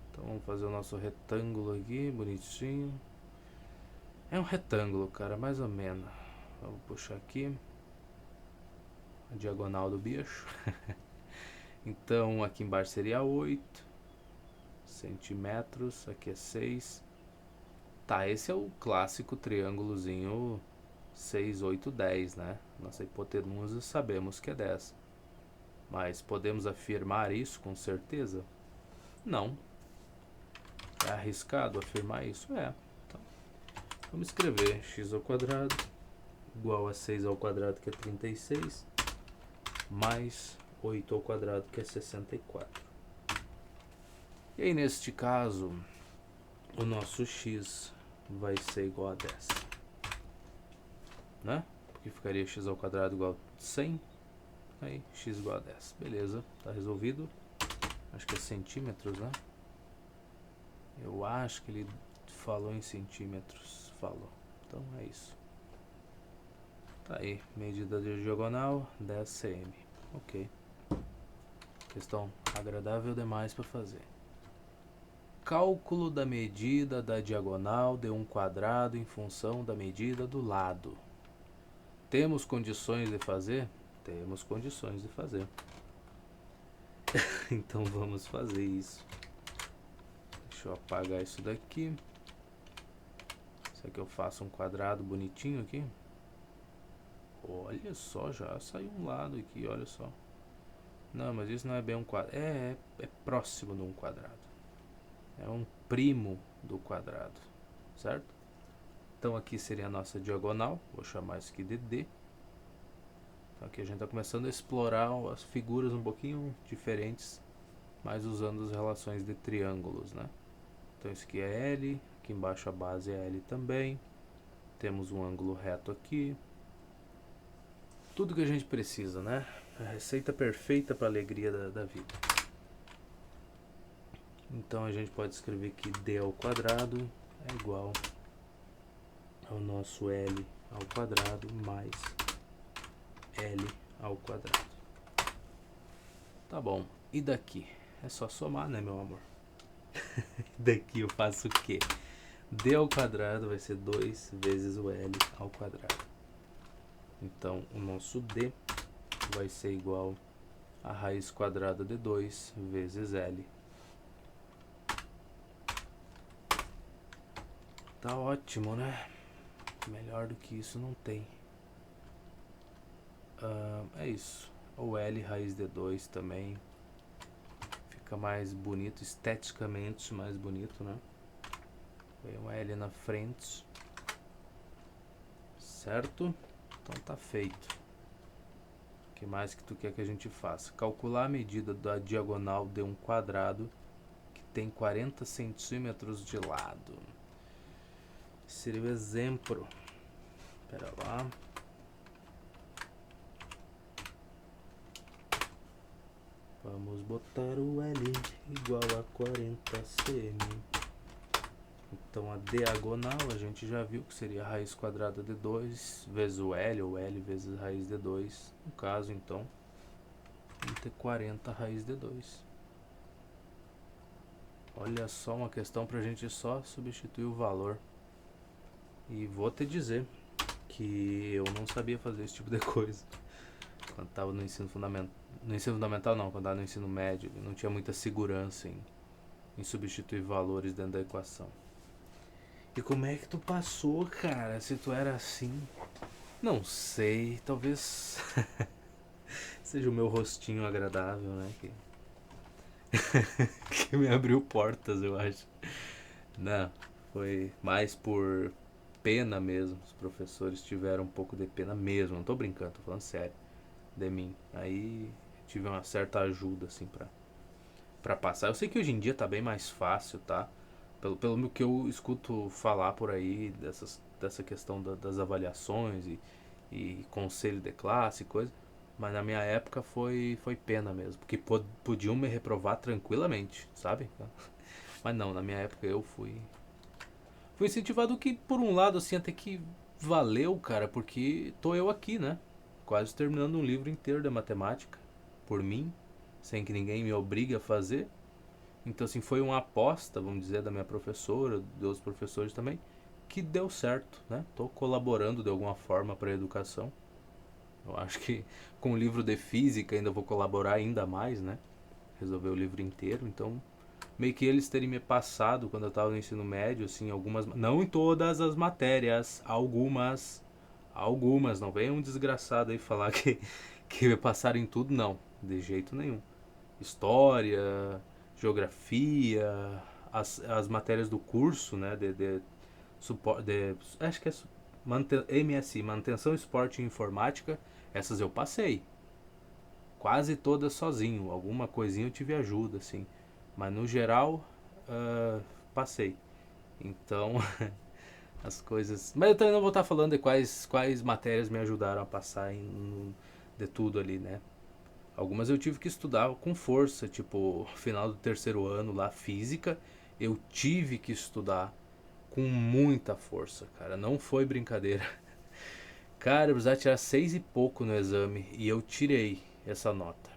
Então vamos fazer o nosso retângulo aqui, bonitinho. É um retângulo, cara, mais ou menos. Vamos puxar aqui a diagonal do bicho. Então aqui embaixo seria 8 centímetros, aqui é 6. Tá, esse é o clássico triângulozinho 6, 8, 10, né? Nossa hipotenusa sabemos que é 10. Mas podemos afirmar isso com certeza? Não. É arriscado afirmar isso? É. Então, vamos escrever x ao quadrado igual a 6 ao quadrado, que é 36, mais 8 ao quadrado, que é 64. E aí, neste caso, o nosso x vai ser igual a 10, né? Porque ficaria x ao quadrado igual a 100, aí x igual a 10. Beleza, tá resolvido. Acho que é centímetros, né? Eu acho que ele falou em centímetros. Falou. Então é isso. Tá aí, medida de diagonal 10 cm. Ok. Questão agradável demais para fazer. Cálculo da medida da diagonal de um quadrado em função da medida do lado. Temos condições de fazer? Temos condições de fazer. Então vamos fazer isso. Deixa eu apagar isso daqui. Será que eu faço um quadrado bonitinho aqui? Olha só, já saiu um lado aqui, olha só. Não, mas isso não é bem um quadrado. É próximo de um quadrado. É um primo do quadrado, certo? Então aqui seria a nossa diagonal. Vou chamar isso aqui de D. Então aqui a gente está começando a explorar as figuras um pouquinho diferentes, mas usando as relações de triângulos, né? Então isso aqui é L. Aqui embaixo a base é L também. Temos um ângulo reto aqui. Tudo que a gente precisa, né? A receita perfeita para a alegria da vida. Então a gente pode escrever que D ao quadrado é igual ao nosso L ao quadrado mais L ao quadrado. Tá bom. E daqui? É só somar, né, meu amor? Daqui eu faço o quê? D ao quadrado vai ser 2 vezes o L ao quadrado. Então, o nosso D vai ser igual a raiz quadrada de 2 vezes L. Tá ótimo, né? Melhor do que isso não tem. É isso. O L raiz de 2 também. Fica mais bonito, esteticamente mais bonito, né? Vem um L na frente. Certo? Então tá feito. O que mais que tu quer que a gente faça? Calcular a medida da diagonal de um quadrado que tem 40 centímetros de lado. Seria o exemplo. Pera lá. Vamos botar o L igual a 40 cm. Então a diagonal a gente já viu que seria a raiz quadrada de 2 vezes o L, ou L vezes a raiz de 2. No caso, então, vamos ter 40 raiz de 2. Olha só, uma questão pra gente só substituir o valor. E vou te dizer que eu não sabia fazer esse tipo de coisa quando tava no ensino fundamental. No ensino fundamental não, quando tava no ensino médio, eu não tinha muita segurança em substituir valores dentro da equação. E como é que tu passou, cara, se tu era assim? Não sei, talvez seja o meu rostinho agradável, né? Que me abriu portas, eu acho. Não, foi mais por pena mesmo. Os professores tiveram um pouco de pena mesmo, não tô brincando, tô falando sério, de mim. Aí tive uma certa ajuda, assim, pra passar. Eu sei que hoje em dia tá bem mais fácil, tá? Pelo que eu escuto falar por aí, dessa questão das avaliações e conselho de classe e coisa. Mas na minha época foi pena mesmo, porque podiam me reprovar tranquilamente, sabe? Mas não, na minha época eu fui incentivado, que por um lado assim até que valeu, cara, porque tô eu aqui, né? Quase terminando um livro inteiro de matemática por mim, sem que ninguém me obrigue a fazer. Então assim, foi uma aposta, vamos dizer, da minha professora, dos professores também, que deu certo, né? Tô colaborando de alguma forma para a educação. Eu acho que com o livro de física ainda vou colaborar ainda mais, né? Resolver o livro inteiro, então meio que eles terem me passado quando eu estava no ensino médio, assim, algumas, não em todas as matérias, algumas, não vem um desgraçado aí falar que me passaram em tudo, não, de jeito nenhum. História, geografia, as matérias do curso, né, acho que é MSI, Manutenção, Esporte e Informática, essas eu passei. Quase todas sozinho, alguma coisinha eu tive ajuda, assim. Mas no geral, passei. Então, as coisas. Mas eu também não vou estar falando de quais matérias me ajudaram a passar de tudo ali, né? Algumas eu tive que estudar com força, tipo, final do terceiro ano lá, física, eu tive que estudar com muita força, cara. Não foi brincadeira. Cara, eu precisava tirar 6 e pouco no exame e eu tirei essa nota.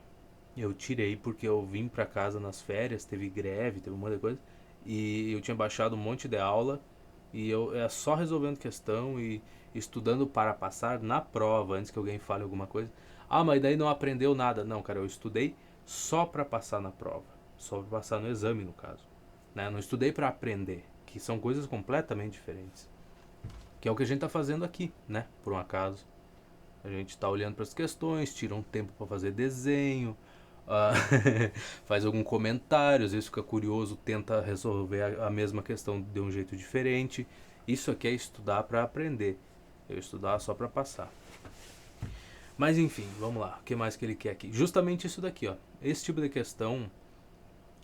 Eu tirei porque eu vim pra casa nas férias, teve greve, teve um monte de coisa. E eu tinha baixado um monte de aula e eu é só resolvendo questão e estudando para passar na prova, antes que alguém fale alguma coisa. Ah, mas daí não aprendeu nada. Não, cara, eu estudei só para passar na prova. Só para passar no exame, no caso. Né? Eu não estudei para aprender, que são coisas completamente diferentes. Que é o que a gente tá fazendo aqui, né? Por um acaso. A gente tá olhando para as questões, tira um tempo para fazer desenho, ah, faz algum comentário, às vezes fica curioso, tenta resolver a mesma questão de um jeito diferente. Isso aqui é estudar para aprender. Eu estudar só para passar. Mas enfim, vamos lá. O que mais que ele quer aqui? Justamente isso daqui, ó. Esse tipo de questão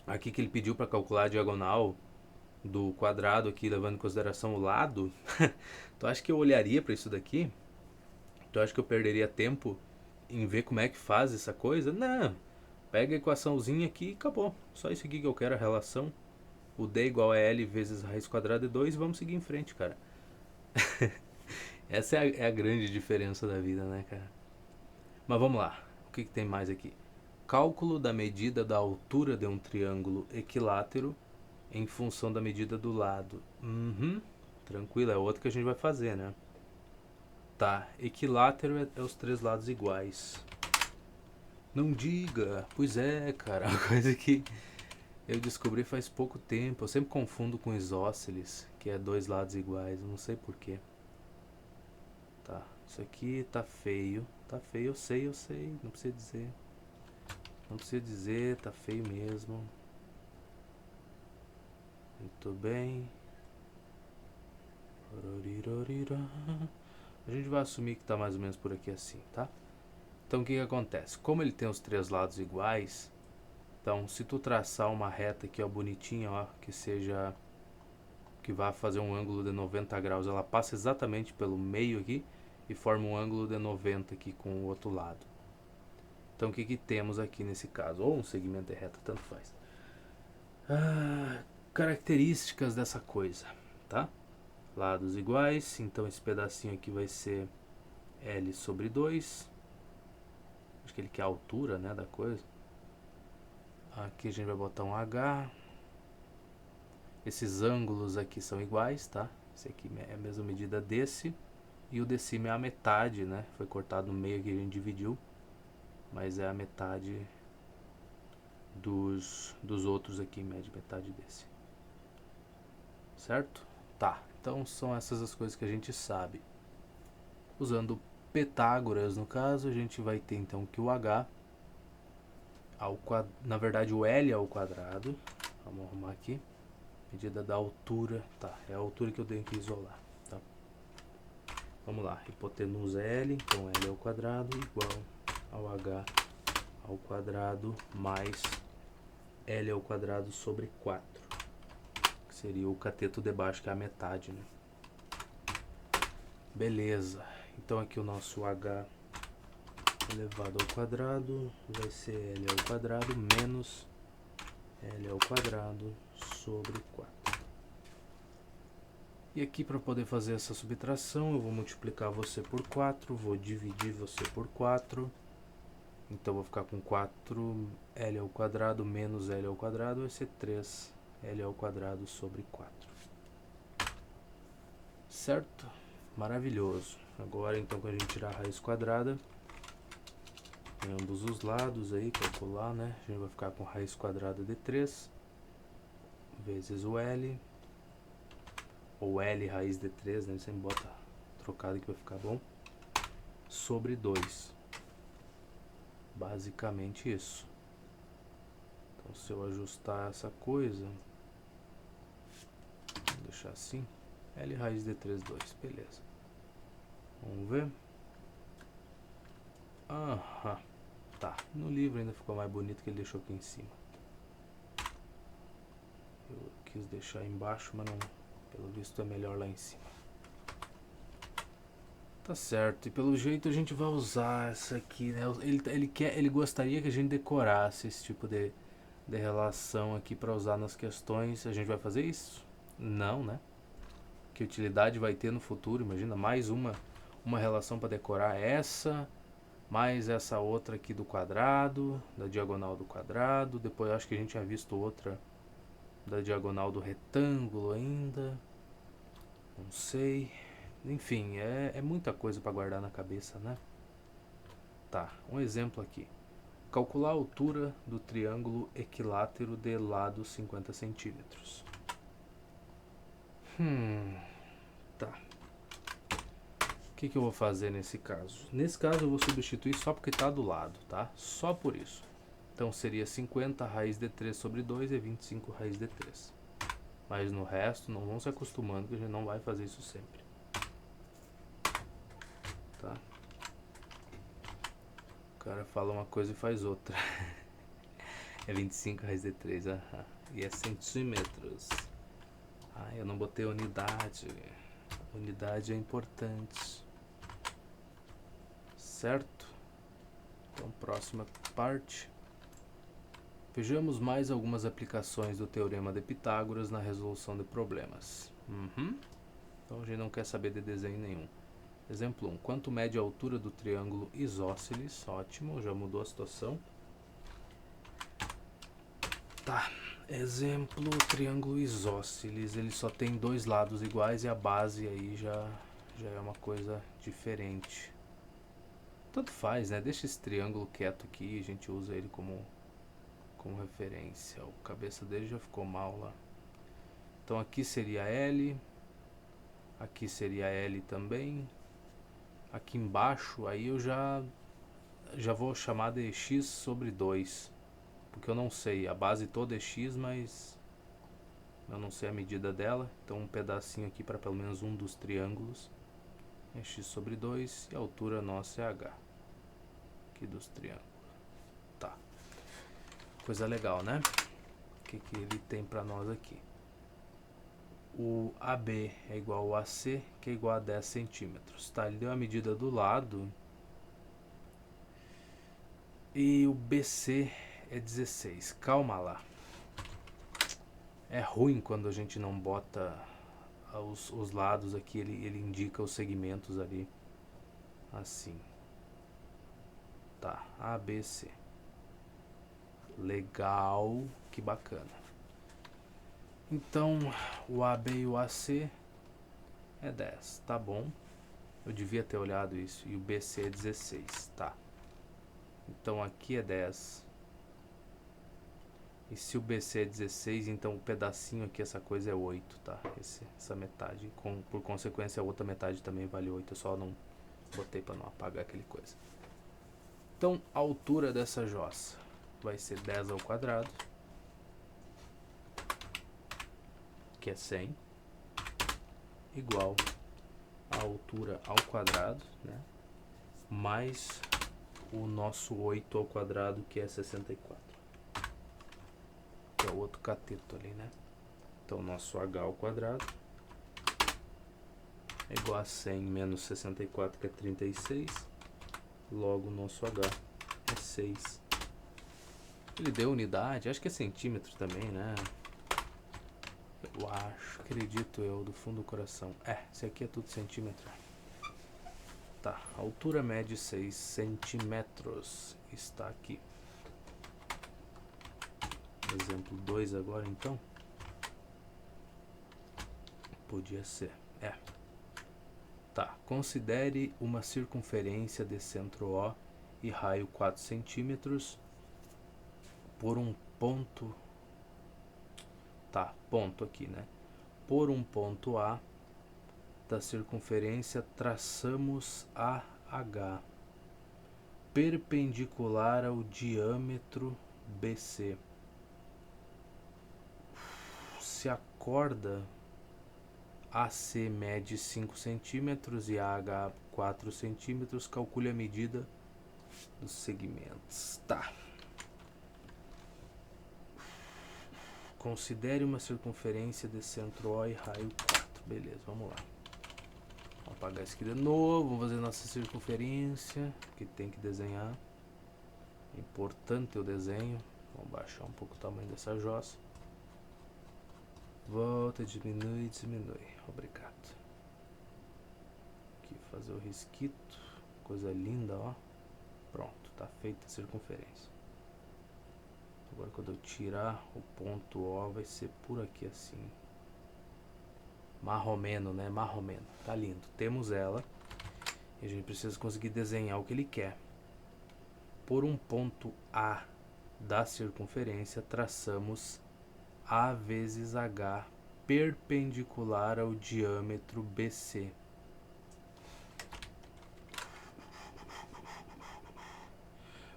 aqui que ele pediu para calcular a diagonal do quadrado aqui, levando em consideração o lado. Tu acha que eu olharia para isso daqui? Tu acha que eu perderia tempo em ver como é que faz essa coisa? Não. Pega a equaçãozinha aqui e acabou. Só isso aqui que eu quero, a relação. O D igual a L vezes raiz quadrada de 2 e vamos seguir em frente, cara. Essa é a grande diferença da vida, né, cara? Mas vamos lá. O que tem mais aqui? Cálculo da medida da altura de um triângulo equilátero em função da medida do lado. Tranquilo, é outro que a gente vai fazer, né? Tá, equilátero é os três lados iguais. Não diga. Pois é, cara. Uma coisa que eu descobri faz pouco tempo. Eu sempre confundo com isósceles, que é dois lados iguais. Eu não sei porquê. Tá, isso aqui tá feio. Tá feio, eu sei. Não precisa dizer. Não precisa dizer, tá feio mesmo. Muito bem. A gente vai assumir que tá mais ou menos por aqui assim, tá? Então o que acontece? Como ele tem os três lados iguais, Então, se tu traçar uma reta aqui, ó, bonitinha, ó, que vai fazer um ângulo de 90 graus, ela passa exatamente pelo meio aqui e forma um ângulo de 90 aqui com o outro lado. Então, o que que temos aqui nesse caso? Ou um segmento de reta, tanto faz. Características dessa coisa, tá? Lados iguais, então esse pedacinho aqui vai ser L sobre 2. Acho que ele quer a altura, né, da coisa. Aqui a gente vai botar um H. Esses ângulos aqui são iguais, tá? Esse aqui é a mesma medida desse. E o de cima é a metade, né? Foi cortado no meio que a gente dividiu. Mas é a metade dos outros aqui, mede metade desse. Certo? Tá, então são essas as coisas que a gente sabe. Usando Pitágoras, no caso, a gente vai ter então que o H, na verdade o L ao quadrado, vamos arrumar aqui, medida da altura, tá, é a altura que eu tenho que isolar, tá? Vamos lá, hipotenusa L, então L ao quadrado igual ao H ao quadrado mais L ao quadrado sobre 4, que seria o cateto de baixo, que é a metade, né? Beleza, então aqui o nosso H elevado ao quadrado vai ser L ao quadrado menos L ao quadrado sobre 4. E aqui, para poder fazer essa subtração, eu vou multiplicar você por 4, vou dividir você por 4. Então vou ficar com 4L ao quadrado menos L ao quadrado vai ser 3L ao quadrado sobre 4. Certo? Maravilhoso. Agora então, quando a gente tirar a raiz quadrada em ambos os lados aí, calcular, né? A gente vai ficar com raiz quadrada de 3 vezes o L, ou L raiz de 3, né? Sempre bota trocado que vai ficar bom, sobre 2. Basicamente isso. Então, se eu ajustar essa coisa, vou deixar assim, L raiz de 3, 2, beleza. Vamos ver. Aham. Tá, no livro ainda ficou mais bonito que ele deixou aqui em cima. Eu quis deixar embaixo, mas não, pelo visto é melhor lá em cima. Tá certo, e pelo jeito a gente vai usar essa aqui, né? Ele gostaria que a gente decorasse esse tipo de relação aqui para usar nas questões. A gente vai fazer isso? Não, né? Que utilidade vai ter no futuro? Imagina, mais uma relação para decorar essa, mais essa outra aqui do quadrado, da diagonal do quadrado. Depois acho que a gente tinha visto outra da diagonal do retângulo ainda. Não sei. Enfim, é muita coisa para guardar na cabeça, né? Tá, um exemplo aqui. Calcular a altura do triângulo equilátero de lado 50 centímetros. Tá. O que eu vou fazer nesse caso? Nesse caso eu vou substituir só porque está do lado, tá? Só por isso. Então seria 50 raiz de 3 sobre 2 e 25 raiz de 3. Mas no resto não vão se acostumando que a gente não vai fazer isso sempre. Tá? O cara fala uma coisa e faz outra. É 25 raiz de 3, aham. E é centímetros. Ah, eu não botei unidade. Unidade é importante. Certo? Então, próxima parte. Vejamos mais algumas aplicações do Teorema de Pitágoras na resolução de problemas. Então, a gente não quer saber de desenho nenhum. Exemplo 1. Quanto mede a altura do triângulo isósceles? Ótimo, já mudou a situação. Tá. Exemplo, triângulo isósceles. Ele só tem dois lados iguais e a base aí já é uma coisa diferente. Tanto faz, né? Deixa esse triângulo quieto aqui, a gente usa ele como referência. A cabeça dele já ficou mal lá. Então aqui seria L, aqui seria L também. Aqui embaixo aí eu já vou chamar de x sobre 2, porque eu não sei, a base toda é x, mas eu não sei a medida dela. Então um pedacinho aqui para pelo menos um dos triângulos é x sobre 2 e a altura nossa é h aqui dos triângulos. Tá. coisa legal, né? O que ele tem para nós aqui? O AB é igual ao AC, que é igual a 10 centímetros. Tá, ele deu a medida do lado. E o BC é 16. Calma lá. É ruim quando a gente não bota os lados aqui. Ele indica os segmentos ali. Assim. Tá, ABC. Legal, que bacana. Então, o AB e o AC é 10, tá bom. Eu devia ter olhado isso. E o BC é 16, tá. Então aqui é 10. E se o BC é 16, então o pedacinho aqui, essa coisa é 8, tá? Essa metade. Por consequência, a outra metade também vale 8. Eu só não botei para não apagar aquele coisa. Então, a altura dessa jossa vai ser 10 ao quadrado, que é 100, igual a altura ao quadrado, né? Mais o nosso 8 ao quadrado, que é 64. Que é o outro cateto ali, né? Então, nosso H ao quadrado é igual a 100 menos 64, que é 36. Logo, o nosso H é 6. Ele deu unidade, acho que é centímetro também, né? Eu acho, acredito eu, do fundo do coração. Esse aqui é tudo centímetro. Tá, a altura média 6 centímetros está aqui. Exemplo 2 agora, então. Podia ser, Tá, considere uma circunferência de centro O e raio 4 centímetros por um ponto. Tá, ponto aqui, né? Por um ponto A da circunferência, traçamos AH perpendicular ao diâmetro BC. Se a corda AC mede 5 centímetros e AH 4 centímetros, calcule a medida dos segmentos. Tá. Considere uma circunferência de centro O e raio 4. Beleza, vamos lá. Vou apagar isso aqui de novo. Vamos fazer nossa circunferência, que tem que desenhar. É importante o desenho. Vamos baixar um pouco o tamanho dessa jossa. Volta, diminui, diminui. Obrigado. Aqui fazer o risquito. Coisa linda, ó. Pronto, tá feita a circunferência. Agora quando eu tirar o ponto O, vai ser por aqui assim. Marromeno, né? Marromeno. Tá lindo. Temos ela. E a gente precisa conseguir desenhar o que ele quer. Por um ponto A da circunferência, traçamos A vezes H perpendicular ao diâmetro BC.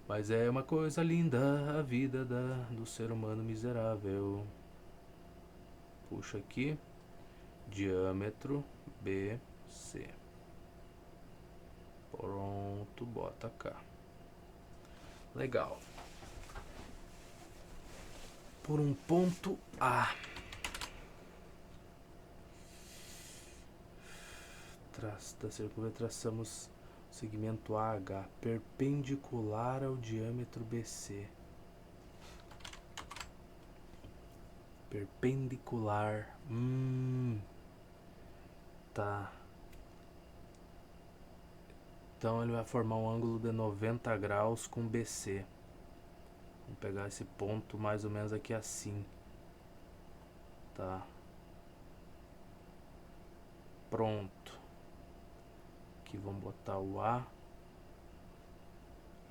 Mas é uma coisa linda a vida do ser humano miserável. Puxa aqui. Diâmetro BC. Pronto, bota cá. Legal. Por um ponto A. Da circunferência traçamos o segmento AH perpendicular ao diâmetro BC. Perpendicular. Tá. Então ele vai formar um ângulo de 90 graus com BC. Vamos pegar esse ponto mais ou menos aqui assim. Tá. Pronto. Aqui vamos botar o A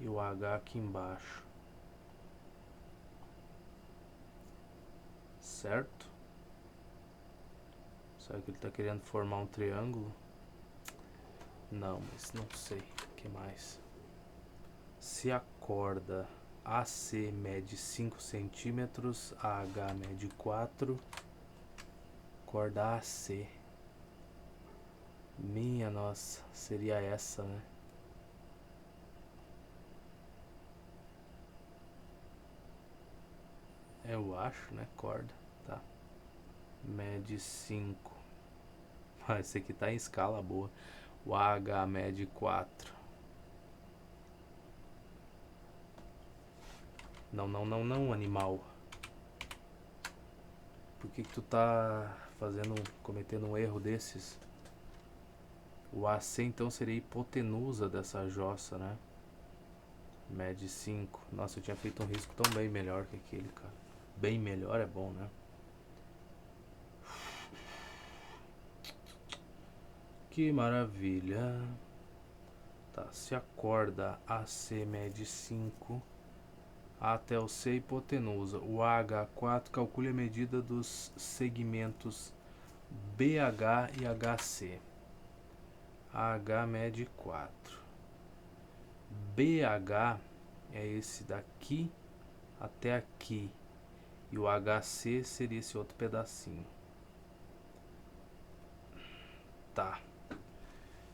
e o H aqui embaixo. Certo? Será que ele está querendo formar um triângulo? Não, mas não sei. O que mais? Se a corda AC mede 5 centímetros, a AH mede 4, corda AC. Minha nossa, seria essa, né? eu acho, né? Corda, tá. Mede 5. Ah, esse aqui tá em escala boa. O AH mede 4. Não, não, não, não, animal. Por que tu tá cometendo um erro desses? O AC então seria a hipotenusa dessa jossa, né? Mede 5. Nossa, eu tinha feito um risco tão bem melhor que aquele, cara. Bem melhor é bom, né? Que maravilha. Tá, se a corda AC mede 5 até o C hipotenusa, o AH4 calcule a medida dos segmentos BH e HC. AH mede 4. BH é esse daqui até aqui. E o HC seria esse outro pedacinho. Tá.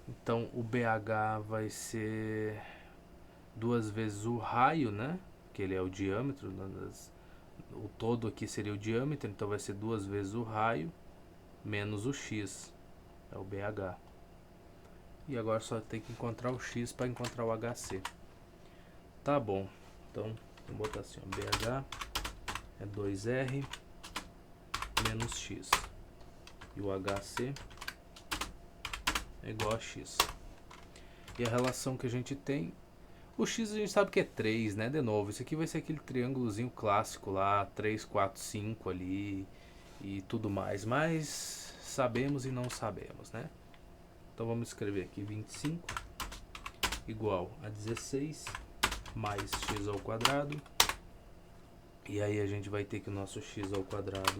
Então o BH vai ser 2 vezes o raio, né? Que ele é o diâmetro. O todo aqui seria o diâmetro, então vai ser 2 vezes o raio menos o x. É o BH. E agora só tem que encontrar o x para encontrar o HC. Tá bom. Então, vamos botar assim, ó, BH é 2R menos x. E o HC é igual a x. E a relação que a gente tem... O x a gente sabe que é 3, né? De novo, isso aqui vai ser aquele triângulozinho clássico lá, 3, 4, 5 ali e tudo mais. Mas sabemos e não sabemos, né? Então vamos escrever aqui 25 igual a 16 mais x ao quadrado. E aí a gente vai ter que o nosso x ao quadrado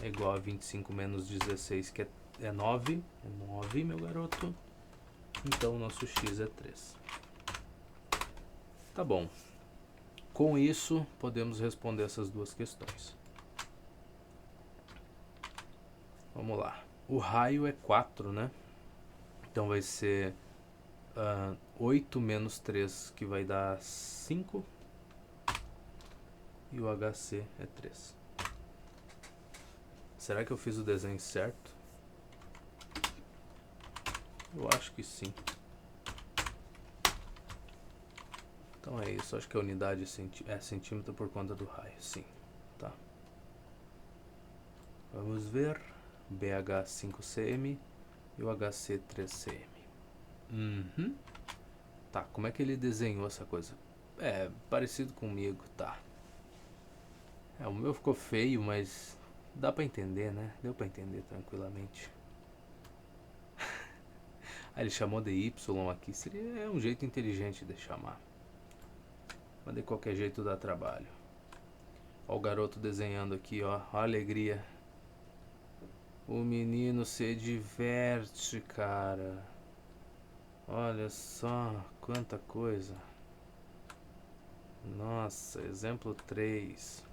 é igual a 25 menos 16, que é 9. É 9, meu garoto. Então o nosso x é 3. Tá bom. Com isso, podemos responder essas duas questões. Vamos lá. O raio é 4, né? Então vai ser 8 menos 3, que vai dar 5. E o HC é 3. Será que eu fiz o desenho certo? Eu acho que sim. Então é isso. Acho que a unidade é centímetro por conta do raio. Sim. Tá. Vamos ver. BH 5cm e o HC 3cm. Tá, como é que ele desenhou essa coisa? É, parecido comigo, tá. O meu ficou feio, mas dá pra entender, né? Deu pra entender tranquilamente. Ele chamou de Y aqui, seria um jeito inteligente de chamar. Mas de qualquer jeito dá trabalho. Ó o garoto desenhando aqui, ó a alegria. O menino se diverte, cara. Olha só, quanta coisa. Nossa, exemplo 3.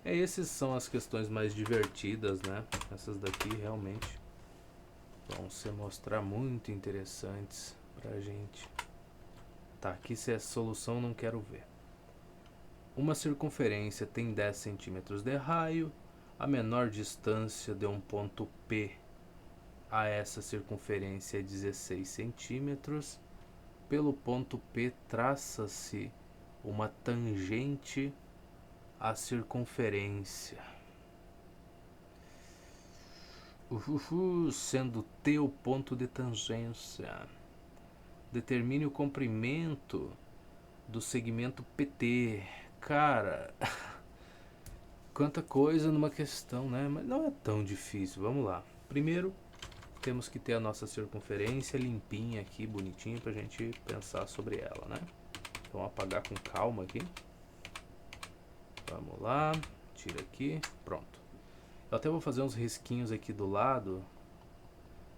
Essas são as questões mais divertidas, né? Essas daqui realmente vão se mostrar muito interessantes pra gente. Tá, aqui se é solução não quero ver. Uma circunferência tem 10 centímetros de raio. A menor distância de um ponto P a essa circunferência é 16 centímetros. Pelo ponto P traça-se uma tangente à circunferência. Sendo T o ponto de tangência. Determine o comprimento do segmento PT. Cara, quanta coisa numa questão, né? Mas não é tão difícil. Vamos lá. Primeiro, temos que ter a nossa circunferência limpinha aqui, bonitinha, pra gente pensar sobre ela, né? Então, vamos apagar com calma aqui. Vamos lá. Tira aqui. Pronto. Eu até vou fazer uns risquinhos aqui do lado,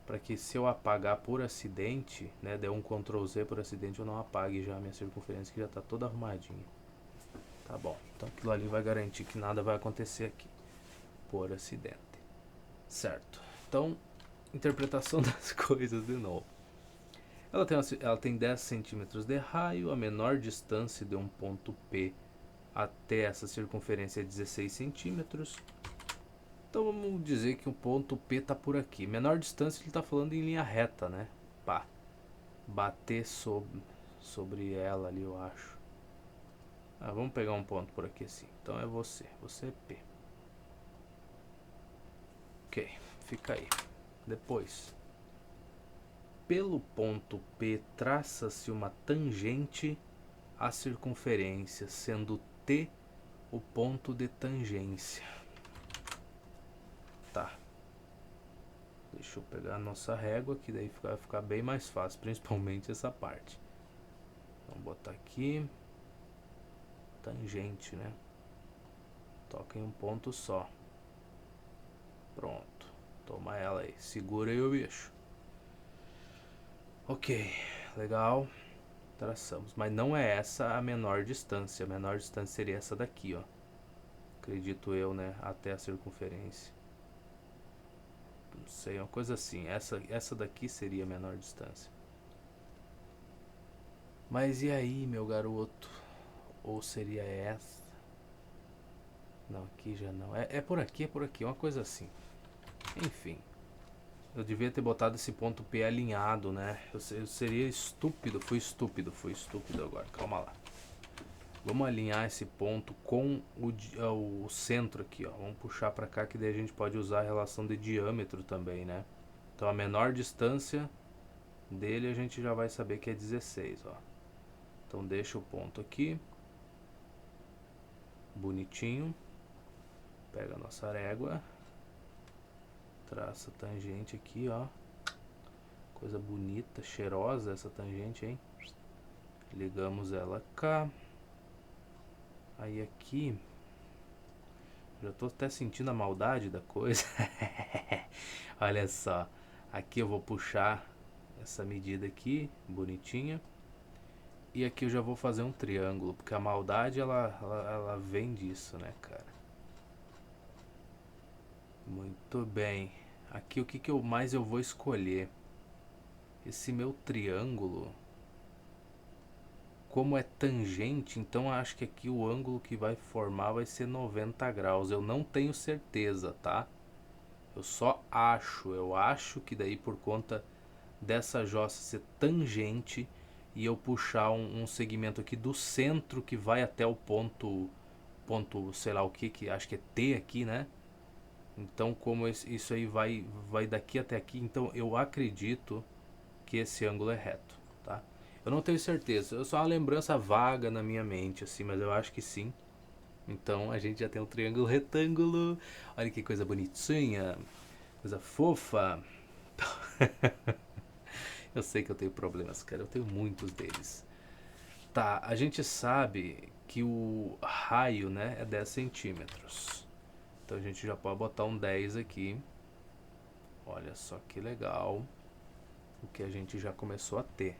para que se eu apagar por acidente, né, der um Ctrl Z por acidente, eu não apague já a minha circunferência, que já está toda arrumadinha. Tá bom, então aquilo ali vai garantir que nada vai acontecer aqui por acidente. Certo, então, interpretação das coisas de novo. Ela tem 10 centímetros de raio, a menor distância de um ponto P até essa circunferência é 16 centímetros. Então vamos dizer que o ponto P está por aqui. Menor distância ele está falando em linha reta, né? Pá, bater sobre ela ali, eu acho. Vamos pegar um ponto por aqui assim. Então é você é P. Ok, fica aí. Depois, pelo ponto P traça-se uma tangente à circunferência, sendo T o ponto de tangência. Tá. Deixa eu pegar a nossa régua, que daí vai ficar bem mais fácil, principalmente essa parte. Vamos botar aqui. Tangente, né? Toca em um ponto só. Pronto. Toma ela aí. Segura aí o bicho. Ok. Legal. Traçamos. Mas não é essa a menor distância. A menor distância seria essa daqui, ó. Acredito eu, né? Até a circunferência. Não sei, uma coisa assim. Essa daqui seria a menor distância. Mas e aí, meu garoto? Ou seria essa? Não, aqui já não. É por aqui, uma coisa assim. Enfim. Eu devia ter botado esse ponto P alinhado, né? Eu seria estúpido. Fui estúpido agora. Calma lá. Vamos alinhar esse ponto com o centro aqui, ó. Vamos puxar pra cá, que daí a gente pode usar a relação de diâmetro também, né? Então a menor distância dele a gente já vai saber que é 16, ó. Então deixa o ponto aqui. Bonitinho. Pega a nossa régua. Traça a tangente aqui, ó. Coisa bonita, cheirosa essa tangente, hein? Ligamos ela cá. Aí aqui, já tô até sentindo a maldade da coisa. Olha só, aqui eu vou puxar essa medida aqui, bonitinha. E aqui eu já vou fazer um triângulo, porque a maldade ela vem disso, né, cara? Muito bem. Aqui o que mais eu vou escolher? Esse meu triângulo, como é tangente, então acho que aqui o ângulo que vai formar vai ser 90 graus. Eu não tenho certeza, tá? Eu acho que daí por conta dessa jossa ser tangente e eu puxar um segmento aqui do centro que vai até o ponto sei lá o que acho que é T aqui, né? Então como isso aí vai daqui até aqui, então eu acredito que esse ângulo é reto, tá? Eu não tenho certeza, é só uma lembrança vaga na minha mente, assim, mas eu acho que sim. Então a gente já tem um triângulo retângulo. Olha que coisa bonitinha, coisa fofa. Eu sei que eu tenho problemas, cara, eu tenho muitos deles. Tá, a gente sabe que o raio, né, é 10 centímetros. Então a gente já pode botar um 10 aqui. Olha só que legal o que a gente já começou a ter.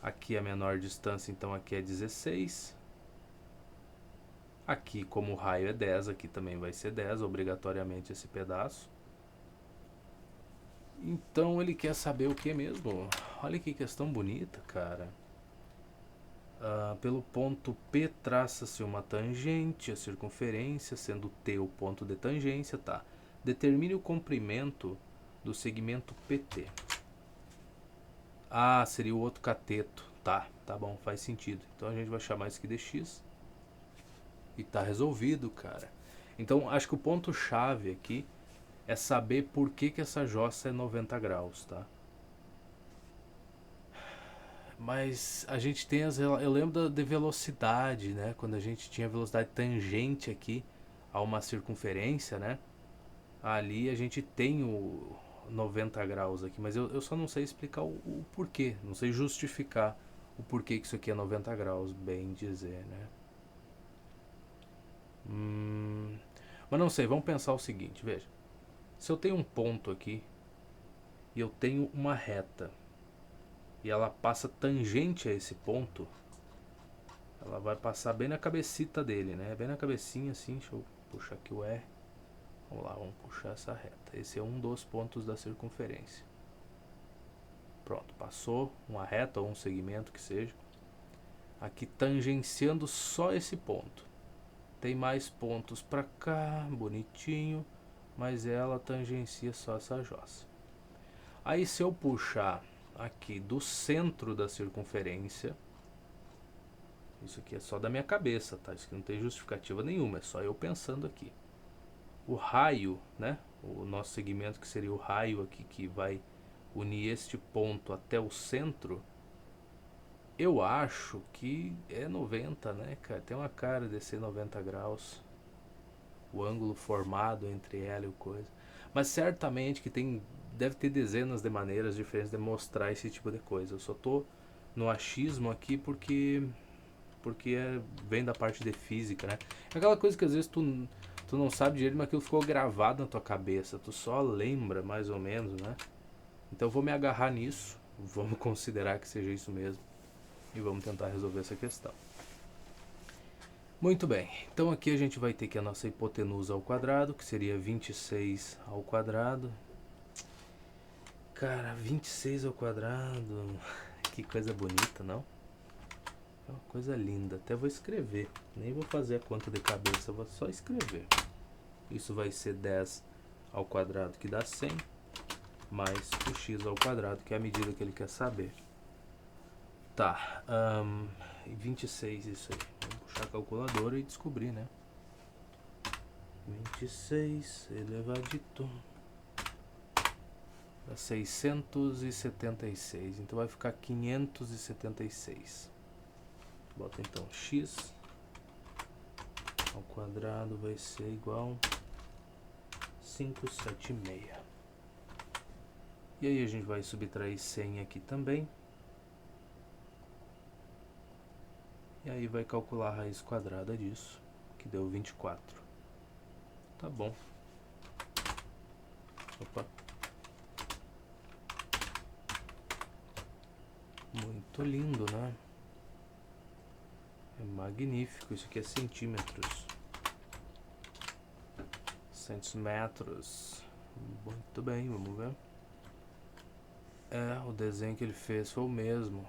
Aqui a menor distância, então aqui é 16. Aqui, como o raio é 10, aqui também vai ser 10, obrigatoriamente esse pedaço. Então ele quer saber o que mesmo? Olha que questão bonita, cara. Pelo ponto P traça-se uma tangente, a circunferência, sendo T o ponto de tangência, tá? Determine o comprimento do segmento PT. Seria o outro cateto. Tá bom, faz sentido. Então a gente vai chamar isso aqui de X. E tá resolvido, cara. Então acho que o ponto chave aqui é saber por que essa jossa é 90 graus, tá? Mas a gente tem eu lembro de velocidade, né? Quando a gente tinha velocidade tangente aqui a uma circunferência, né? Ali a gente tem o 90 graus aqui, mas eu só não sei explicar o porquê, não sei justificar o porquê que isso aqui é 90 graus, bem dizer, né? Mas não sei, vamos pensar o seguinte, veja. Se eu tenho um ponto aqui e eu tenho uma reta e ela passa tangente a esse ponto, ela vai passar bem na cabecita dele, né? Bem na cabecinha assim, deixa eu puxar aqui o R. Vamos lá, vamos puxar essa reta. Esse é um dos pontos da circunferência. Pronto, passou uma reta ou um segmento que seja. Aqui tangenciando só esse ponto. tem mais pontos pra cá, bonitinho, mas ela tangencia só essa jossa. Aí se eu puxar aqui do centro da circunferência, isso aqui é só da minha cabeça, tá? Isso aqui não tem justificativa nenhuma, é só eu pensando aqui. O raio, né? O nosso segmento que seria o raio aqui que vai unir este ponto até o centro, eu acho que é 90, né, cara? Tem uma cara de ser 90 graus. O ângulo formado entre ela e o coisa. Mas certamente que deve ter dezenas de maneiras diferentes de mostrar esse tipo de coisa. Eu só tô no achismo aqui porque vem da parte de física, né? É aquela coisa que às vezes tu não sabe direito, mas aquilo ficou gravado na tua cabeça. Tu só lembra mais ou menos, né? Então eu vou me agarrar nisso. Vamos considerar que seja isso mesmo. E vamos tentar resolver essa questão. Muito bem, então aqui a gente vai ter que a nossa hipotenusa ao quadrado, que seria 26 ao quadrado. Cara, 26 ao quadrado, que coisa bonita, não? É uma coisa linda, até vou escrever, nem vou fazer a conta de cabeça, vou só escrever. Isso vai ser 10 ao quadrado, que dá 100, mais o x ao quadrado, que é a medida que ele quer saber. Tá, 26 isso aí. Vamos puxar a calculadora e descobrir, né? 26 elevadito dá 676. Então vai ficar 576. Bota então x ao quadrado vai ser igual a 576. E aí a gente vai subtrair 100 aqui também. E aí vai calcular a raiz quadrada disso, que deu 24. Tá bom. Opa. Muito lindo, né? É magnífico. Isso aqui é centímetros. Centímetros. Muito bem, vamos ver. É, o desenho que ele fez foi o mesmo.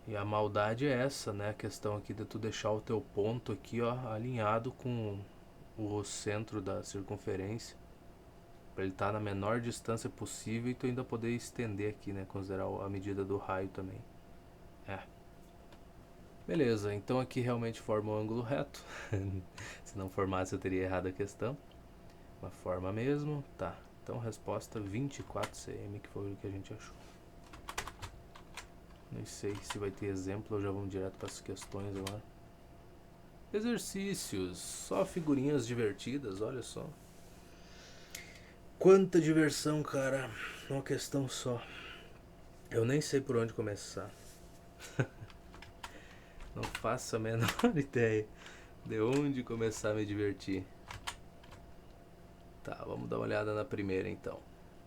E a maldade é essa, né? A questão aqui de tu deixar o teu ponto aqui, ó, alinhado com o centro da circunferência, para ele estar na menor distância possível e tu ainda poder estender aqui, né? Considerar a medida do raio também. É. Beleza, então aqui realmente forma um ângulo reto. Se não formasse eu teria errado a questão. Uma forma mesmo, tá. Então resposta 24 cm, que foi o que a gente achou. Não sei se vai ter exemplo ou já vamos direto para as questões agora. Exercícios, só figurinhas divertidas, olha só. Quanta diversão, cara, uma questão só. Eu nem sei por onde começar. Não faço a menor ideia de onde começar a me divertir. Tá, vamos dar uma olhada na primeira então.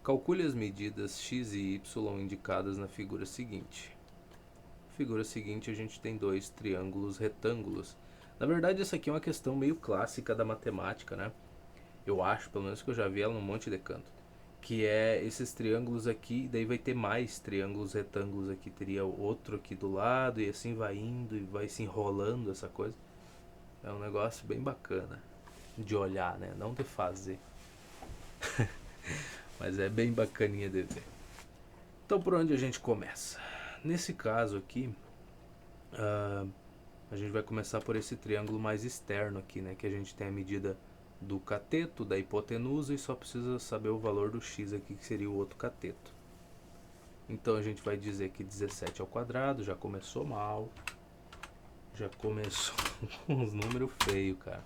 Calcule as medidas x e y indicadas na figura seguinte. Na figura seguinte a gente tem dois triângulos retângulos. Na verdade essa aqui é uma questão meio clássica da matemática, né? Eu acho, pelo menos que eu já vi ela num monte de canto. Que é esses triângulos aqui, daí vai ter mais triângulos retângulos aqui. Teria outro aqui do lado e assim vai indo e vai se enrolando essa coisa. É um negócio bem bacana de olhar, né? Não de fazer. Mas é bem bacaninha de ver. Então por onde a gente começa? Nesse caso aqui, a gente vai começar por esse triângulo mais externo aqui, né? Que a gente tem a medida do cateto, da hipotenusa e só precisa saber o valor do x aqui, que seria o outro cateto. Então a gente vai dizer que 17 ao quadrado, já começou mal. Já começou com uns números feios, cara.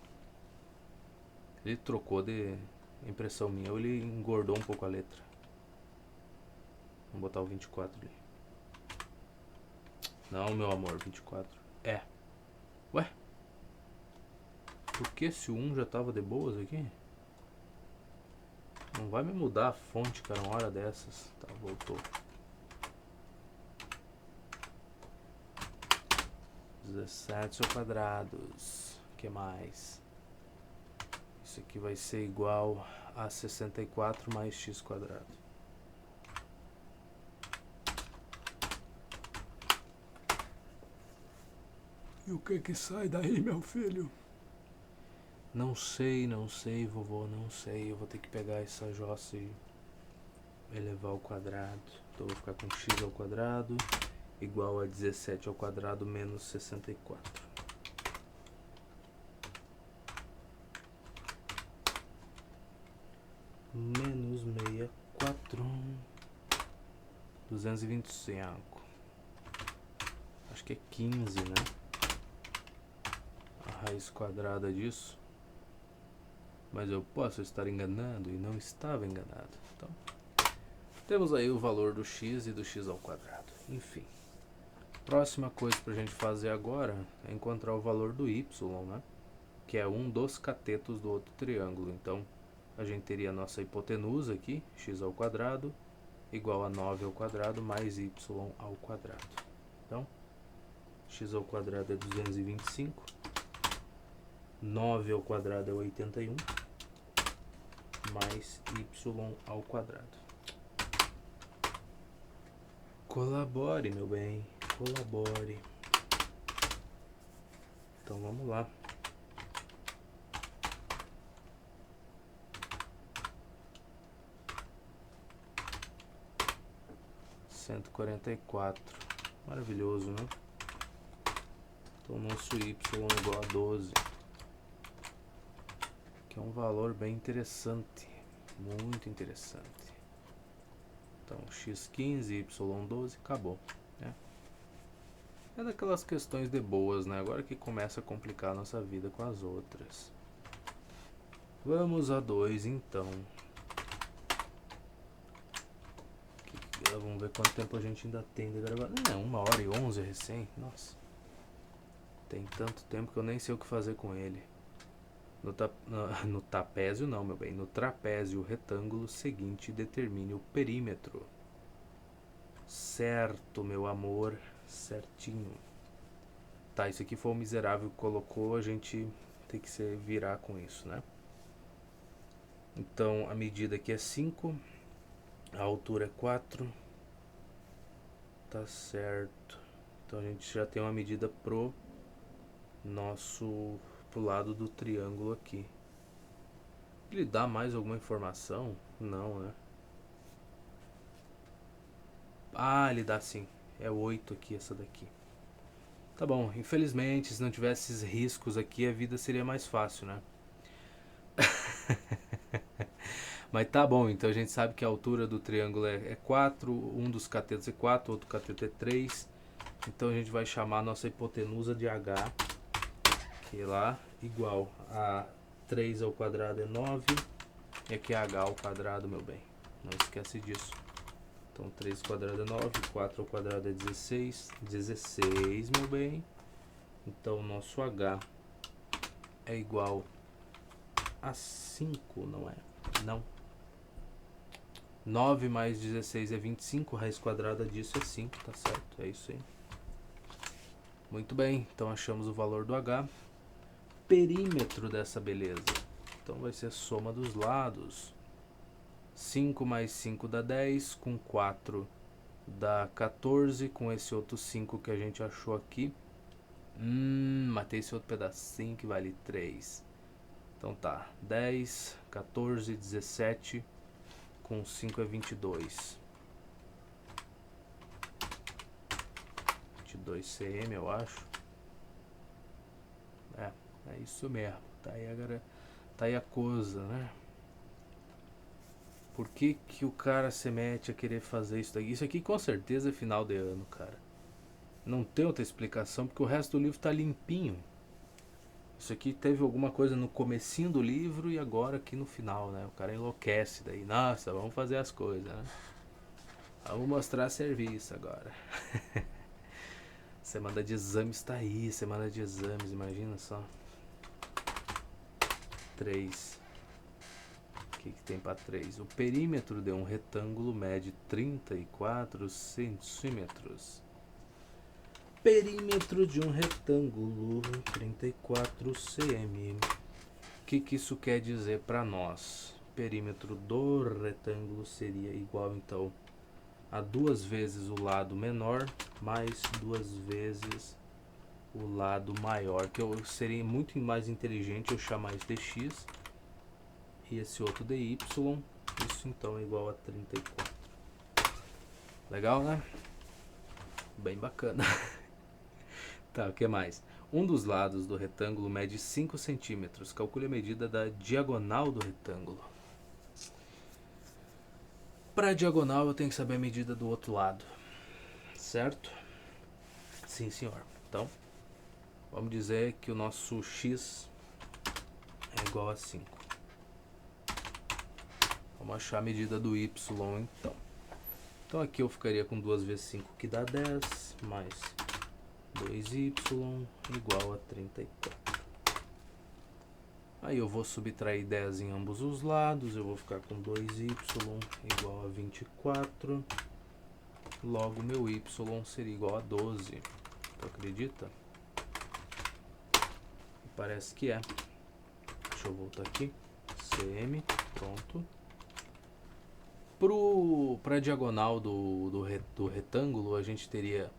Ele trocou de impressão minha, ou ele engordou um pouco a letra. Vamos botar o 24 ali. Não, meu amor, 24. É. Ué? Por que se o 1 já tava de boas aqui? Não vai me mudar a fonte, cara, uma hora dessas. Tá, voltou. 17 ao quadrados. O que mais? Isso aqui vai ser igual a 64 mais x quadrado. E o que que sai daí, meu filho? Não sei, vovô, não sei. Eu vou ter que pegar essa jossa e elevar ao quadrado. Então eu vou ficar com x ao quadrado igual a 17 ao quadrado menos 64. Menos 64. 225. Acho que é 15, né? A raiz quadrada disso. Mas eu posso estar enganado e não estava enganado. Então, temos aí o valor do x e do x ao quadrado. Enfim. Próxima coisa pra gente fazer agora é encontrar o valor do y, né? Que é um dos catetos do outro triângulo. Então, a gente teria a nossa hipotenusa aqui, x ao quadrado, igual a 9 ao quadrado mais y ao quadrado. Então, x ao quadrado é 225, 9 ao quadrado é 81, mais y ao quadrado. Colabore, meu bem, colabore. Então vamos lá. Cento e 44. Maravilhoso, né? Então nosso y igual a 12. Que é um valor bem interessante. Muito interessante. Então x15, y12, acabou, né? É daquelas questões de boas, né? Agora que começa a complicar a nossa vida com as outras. Vamos a 2 então. Vamos ver quanto tempo a gente ainda tem de gravar. Não, 1h11 recém. Nossa. Tem tanto tempo que eu nem sei o que fazer com ele. No trapézio não, meu bem. No trapézio retângulo seguinte, determine o perímetro. Certo, meu amor. Certinho. Tá, isso aqui foi o miserável que colocou. A gente tem que se virar com isso, né? Então, a medida aqui é 5. A altura é 4. Tá certo. Então, a gente já tem uma medida pro lado do triângulo aqui. Ele dá mais alguma informação? Não, né? Ah, ele dá sim. É 8 aqui, essa daqui. Tá bom, infelizmente, se não tivesse esses riscos aqui, a vida seria mais fácil, né? Mas tá bom, então a gente sabe que a altura do triângulo é 4, um dos catetos é 4, outro cateto é 3. Então a gente vai chamar a nossa hipotenusa de H, que é lá, igual a 3 ao quadrado é 9, e aqui é H ao quadrado, meu bem. Não esquece disso. Então 3 ao quadrado é 9, 4 ao quadrado é 16, 16, meu bem. Então o nosso H é igual a 5, não é? Não. 9 mais 16 é 25, raiz quadrada disso é 5, tá certo? É isso aí. Muito bem, então achamos o valor do H. Perímetro dessa beleza. Então vai ser a soma dos lados. 5 mais 5 dá 10, com 4 dá 14, com esse outro 5 que a gente achou aqui. Matei esse outro pedacinho que vale 3. Então tá, 10, 14, 17, com 5 é 22. 22 cm, eu acho. É isso mesmo. Tá aí a coisa, né? Por que que o cara se mete a querer fazer isso daqui? Isso aqui com certeza é final de ano, cara. Não tem outra explicação, porque o resto do livro tá limpinho. Isso aqui teve alguma coisa no comecinho do livro e agora aqui no final, né? O cara enlouquece daí. Nossa, vamos fazer as coisas, né? Vamos mostrar serviço agora. Semana de exames tá aí, semana de exames, imagina só. 3. O que tem para 3? O perímetro de um retângulo mede 34 centímetros. Perímetro de um retângulo, 34 cm. O que isso quer dizer para nós? Perímetro do retângulo seria igual, então, a 2 vezes o lado menor mais 2 vezes o lado maior, que eu seria muito mais inteligente eu chamar isso de x e esse outro de y. Isso então é igual a 34. Legal, né? Bem bacana. Tá, o que mais? Um dos lados do retângulo mede 5 centímetros. Calcule a medida da diagonal do retângulo. Para a diagonal eu tenho que saber a medida do outro lado, certo? Sim, senhor. Então, vamos dizer que o nosso x é igual a 5. Vamos achar a medida do y então. Então aqui eu ficaria com 2 vezes 5 que dá 10, mais 2y igual a 34. Aí eu vou subtrair 10 em ambos os lados, eu vou ficar com 2y igual a 24. Logo meu y seria igual a 12. Tu acredita? Parece que é. Deixa eu voltar aqui. CM, pronto. Para a diagonal do retângulo, a gente teria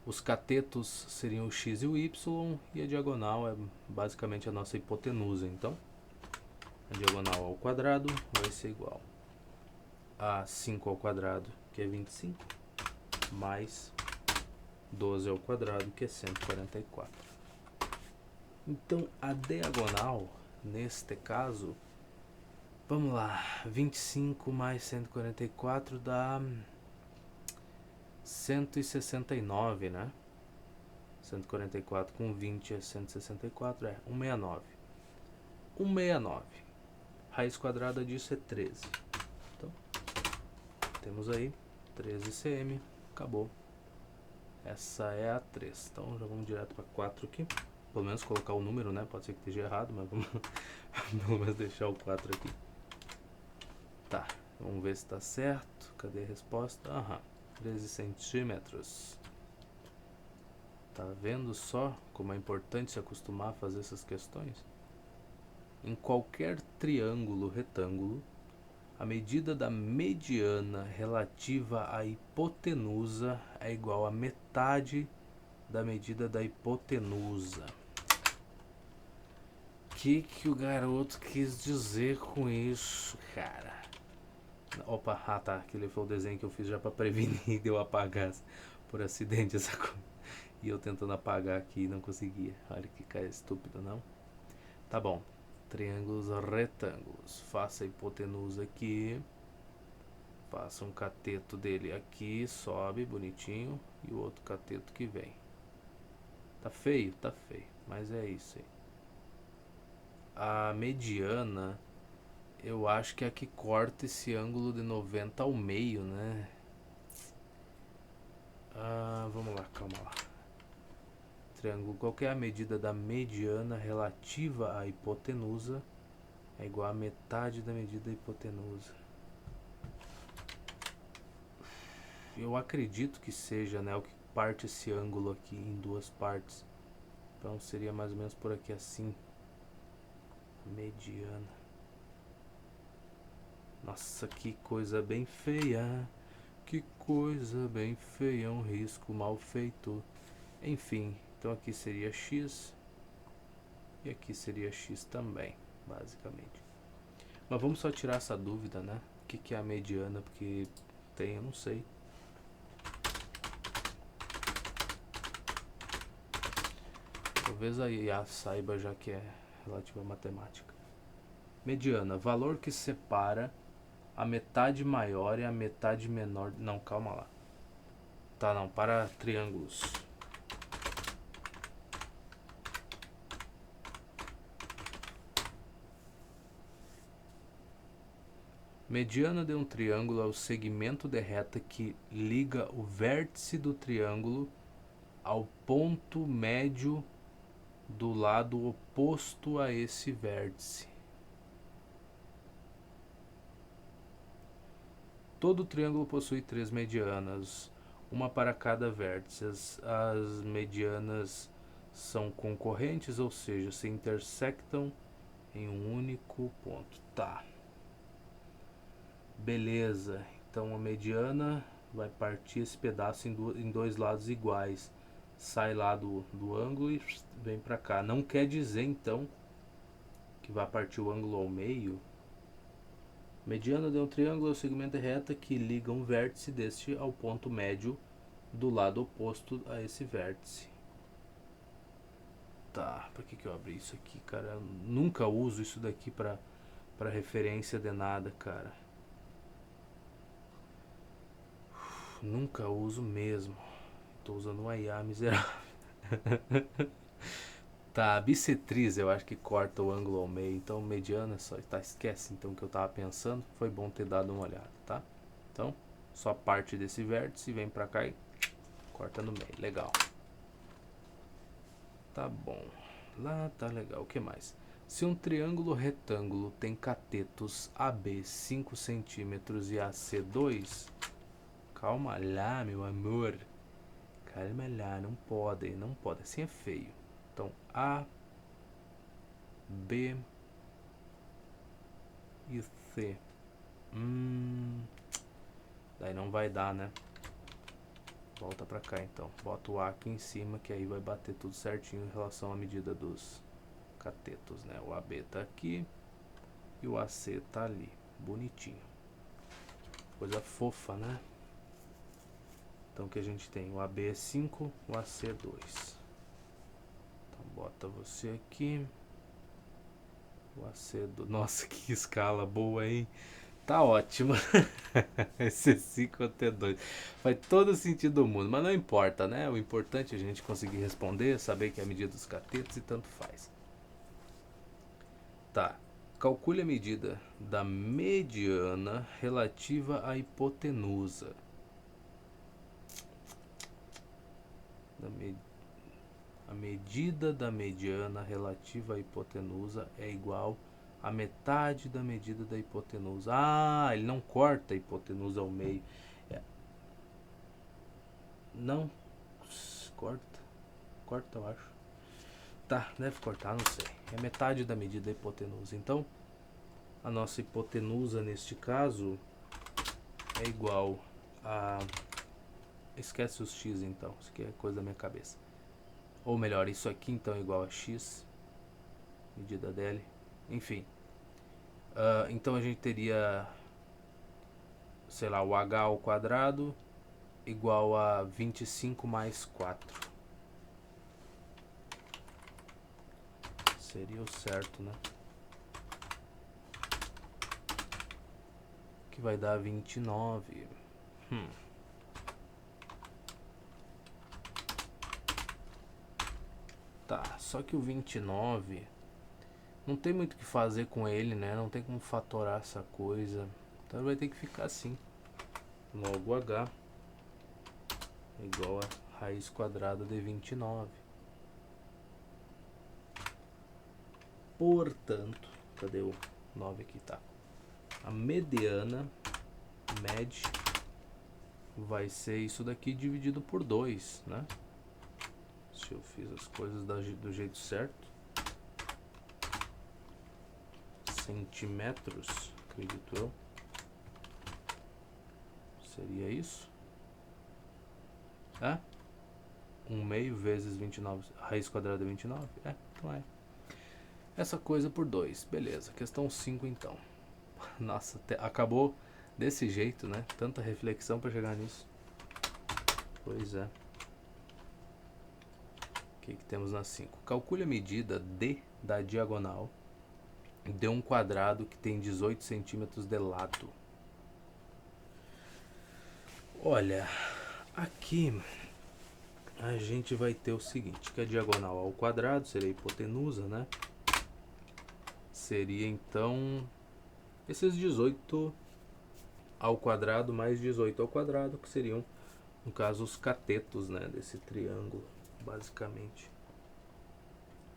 os catetos seriam o x e o y, e a diagonal é basicamente a nossa hipotenusa. Então, a diagonal ao quadrado vai ser igual a 5 ao quadrado, que é 25, mais 12 ao quadrado, que é 144. Então, a diagonal, neste caso, vamos lá, 25 mais 144 dá 169, né? 144 com 20 é 164, 169. 169. Raiz quadrada disso é 13. Então, temos aí 13 cm, acabou. Essa é a 3. Então, já vamos direto para 4 aqui. Pelo menos colocar o número, né? Pode ser que esteja errado, mas vamos pelo menos deixar o 4 aqui. Tá, vamos ver se está certo. Cadê a resposta? Aham, 13 centímetros. Tá vendo só como é importante se acostumar a fazer essas questões? Em qualquer triângulo retângulo, a medida da mediana relativa à hipotenusa é igual a metade da medida da hipotenusa. O que o garoto quis dizer com isso, cara? Opa, tá, aquele foi o desenho que eu fiz já pra prevenir de eu apagar por acidente essa coisa. E eu tentando apagar aqui e não conseguia. Olha que cara estúpido, não? Tá bom. Triângulos retângulos. Faça a hipotenusa aqui. Faça um cateto dele aqui, sobe bonitinho. E o outro cateto que vem. Tá feio? Tá feio. Mas é isso aí. A mediana, eu acho que é a que corta esse ângulo de 90 ao meio, né? Vamos lá, calma lá. Triângulo, qual que é a medida da mediana relativa à hipotenusa? É igual a metade da medida da hipotenusa. Eu acredito que seja, né, o que parte esse ângulo aqui em duas partes. Então seria mais ou menos por aqui assim. Mediana. Nossa, que coisa bem feia. Que coisa bem feia, um risco mal feito. Enfim, então aqui seria x. E aqui seria x também, basicamente. Mas vamos só tirar essa dúvida, né? O que é a mediana? Porque tem, eu não sei. Talvez a IA saiba, já que é relativa à matemática. Mediana, valor que separa a metade maior e a metade menor. Não, calma lá. Tá, não, para triângulos. Mediana de um triângulo é o segmento de reta que liga o vértice do triângulo ao ponto médio do lado oposto a esse vértice. Todo triângulo possui 3 medianas, uma para cada vértice. As medianas são concorrentes, ou seja, se intersectam em um único ponto. Tá. Beleza. Então a mediana vai partir esse pedaço em dois lados iguais. sai lá do ângulo e vem pra cá. Não quer dizer então que vai partir o ângulo ao meio. Mediana de um triângulo é o segmento de reta que liga um vértice deste ao ponto médio do lado oposto a esse vértice. Tá, por que eu abri isso aqui, cara? Eu nunca uso isso daqui pra referência de nada, cara. Nunca uso mesmo. Tô usando uma IA miserável. Tá, a bissetriz eu acho que corta o ângulo ao meio. Então mediana só. Tá, esquece então o que eu tava pensando. Foi bom ter dado uma olhada, tá? Então, só parte desse vértice, vem pra cá e corta no meio. Legal. Tá bom. Lá tá legal. O que mais? Se um triângulo retângulo tem catetos AB 5 centímetros e AC 2, calma lá, meu amor. Calma lá, não pode, não pode. Assim é feio. Então, A, B e C. Daí não vai dar, né? Volta pra cá então. Bota o A aqui em cima, que aí vai bater tudo certinho em relação à medida dos catetos, né? O AB tá aqui e o AC tá ali. Bonitinho. Coisa fofa, né? Então o que a gente tem? O AB é 5, o AC é 2. Então bota você aqui. O AC é 2. Nossa, que escala boa, hein? Tá ótimo. Esse 5 até 2. Faz todo sentido do mundo, mas não importa, né? O importante é a gente conseguir responder, saber que é a medida dos catetos e tanto faz. Tá. Calcule a medida da mediana relativa à hipotenusa. A medida da mediana relativa à hipotenusa é igual a metade da medida da hipotenusa. Ah, ele não corta a hipotenusa ao meio. Não corta. Corta, eu acho. Tá, deve cortar, não sei. É metade da medida da hipotenusa. Então, a nossa hipotenusa neste caso é igual a... Esquece os x então, isso aqui é coisa da minha cabeça. Ou melhor, isso aqui então é igual a x, medida dele. Enfim, então a gente teria, sei lá, o h ao quadrado igual a 25 mais 4. Seria o certo, né? Que vai dar 29. Tá, só que o 29 não tem muito o que fazer com ele, né? Não tem como fatorar essa coisa. Então vai ter que ficar assim. Logo h é igual a raiz quadrada de 29. Portanto, cadê o 9 aqui? Tá. A mediana, med, vai ser isso daqui dividido por 2, né? Se eu fiz as coisas do jeito certo. Centímetros, acredito eu. Seria isso? 1/2 vezes 29, raiz quadrada de 29? Então é. Essa coisa por 2, beleza. Questão 5 então. Nossa, acabou desse jeito, né? Tanta reflexão para chegar nisso. Pois é. O que temos na 5? Calcule a medida D da diagonal de um quadrado que tem 18 centímetros de lado. Olha, aqui a gente vai ter o seguinte, que a diagonal ao quadrado seria a hipotenusa, né? Seria então esses 18 ao quadrado mais 18 ao quadrado, que seriam, no caso, os catetos, né, desse triângulo, basicamente.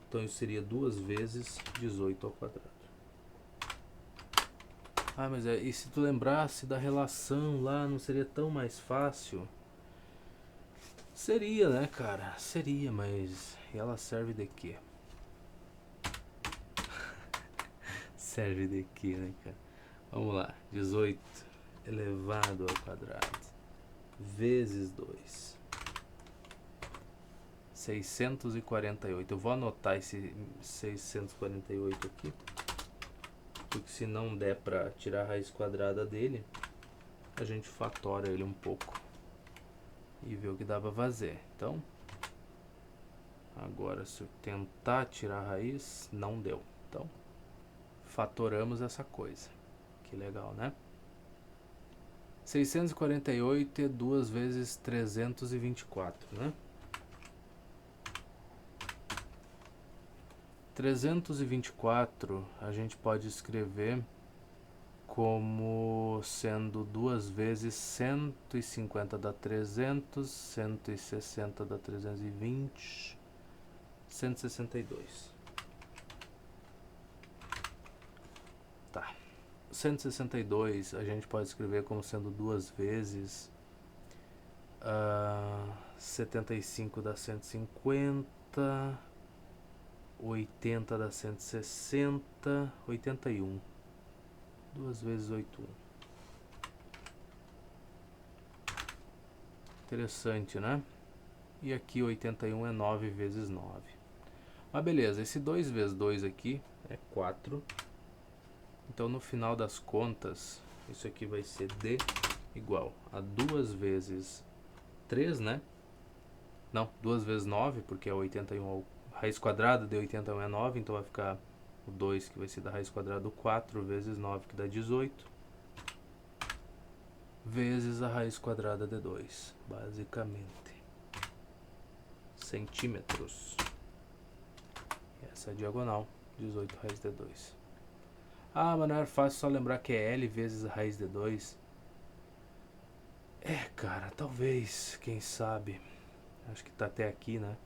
Então isso seria 2 vezes 18 ao quadrado. Mas e se tu lembrasse da relação lá, não seria tão mais fácil? Seria, né, cara? Seria, mas ela serve de quê? Serve de quê, né, cara? Vamos lá, 18 elevado ao quadrado vezes 2. 648. Eu vou anotar esse 648 aqui, porque se não der para tirar a raiz quadrada dele, a gente fatora ele um pouco e vê o que dá para fazer. Então, agora se eu tentar tirar a raiz, não deu. Então, fatoramos essa coisa. Que legal, né? 648 é 2 vezes 324, né? 324 a gente pode escrever como sendo 2 vezes 150 dá 300, 160 dá 320, 162. Tá. 162 a gente pode escrever como sendo 2 vezes 75 dá 150, 80 dá 160, 81. 2 vezes 81. Interessante, né? E aqui 81 é 9 vezes 9. Mas beleza, esse 2 vezes 2 aqui é 4. Então no final das contas, isso aqui vai ser D igual a 2 vezes 3, né? Não, 2 vezes 9, porque é 81, a raiz quadrada de 81 é 9, então vai ficar o 2 que vai ser da raiz quadrada do 4 vezes 9 que dá 18, vezes a raiz quadrada de 2, basicamente. Centímetros. Essa é a diagonal, 18 raiz de 2. Ah, mas não é fácil só lembrar que é L vezes a raiz de 2. É, cara, talvez, quem sabe. Acho que tá até aqui, né?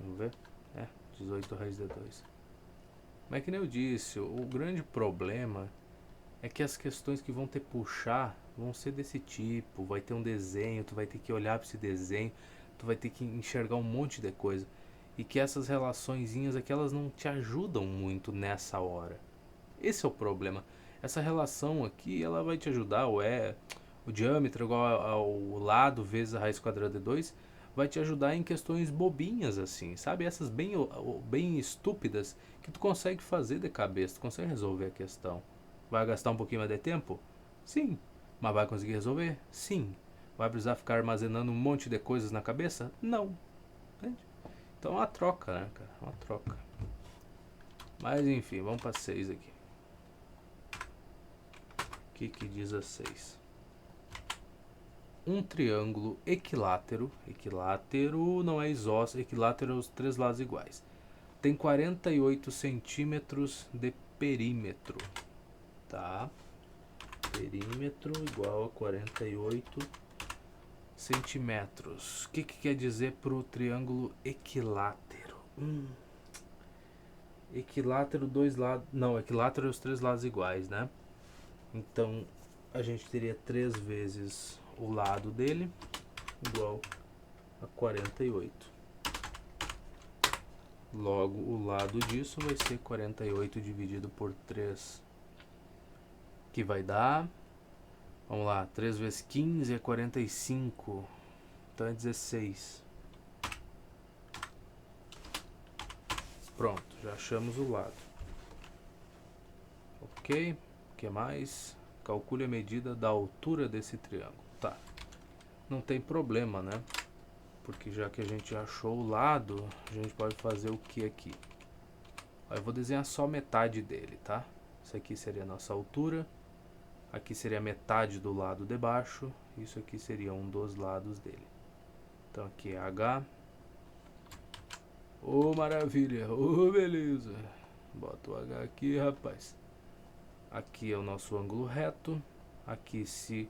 Vamos ver. É, 18 raiz de 2. Mas que nem eu disse, o grande problema é que as questões que vão ter puxar vão ser desse tipo. Vai ter um desenho, tu vai ter que olhar para esse desenho, tu vai ter que enxergar um monte de coisa. E que essas relaçõezinhas aqui, elas não te ajudam muito nessa hora. Esse é o problema. Essa relação aqui, ela vai te ajudar, ou é o diâmetro igual ao lado vezes a raiz quadrada de 2, vai te ajudar em questões bobinhas assim, sabe? Essas bem estúpidas que tu consegue fazer de cabeça, tu consegue resolver a questão. Vai gastar um pouquinho mais de tempo? Sim. Mas vai conseguir resolver? Sim. Vai precisar ficar armazenando um monte de coisas na cabeça? Não. Entende? Então é uma troca, né, cara? Uma troca. Mas enfim, vamos para 6 aqui. O que diz a 6? Um triângulo equilátero, equilátero não é isósceles, equilátero é os 3 lados iguais, tem 48 centímetros de perímetro, tá? Perímetro igual a 48 centímetros. O que quer dizer pro triângulo equilátero? Equilátero, dois lados, não, equilátero é os 3 lados iguais, né? Então a gente teria 3 vezes o lado dele igual a 48. Logo, o lado disso vai ser 48 dividido por 3, que vai dar, vamos lá, 3 vezes 15 é 45, então é 16. Pronto, já achamos o lado. Ok, o que mais? Calcule a medida da altura desse triângulo. Tá, não tem problema, né? Porque já que a gente achou o lado, a gente pode fazer o que aqui? Eu vou desenhar só metade dele, tá? Isso aqui seria a nossa altura. Aqui seria a metade do lado de baixo. Isso aqui seria um dos lados dele. Então aqui é H. Ô, maravilha! Ô, beleza! Bota o H aqui, rapaz. Aqui é o nosso ângulo reto. Aqui, se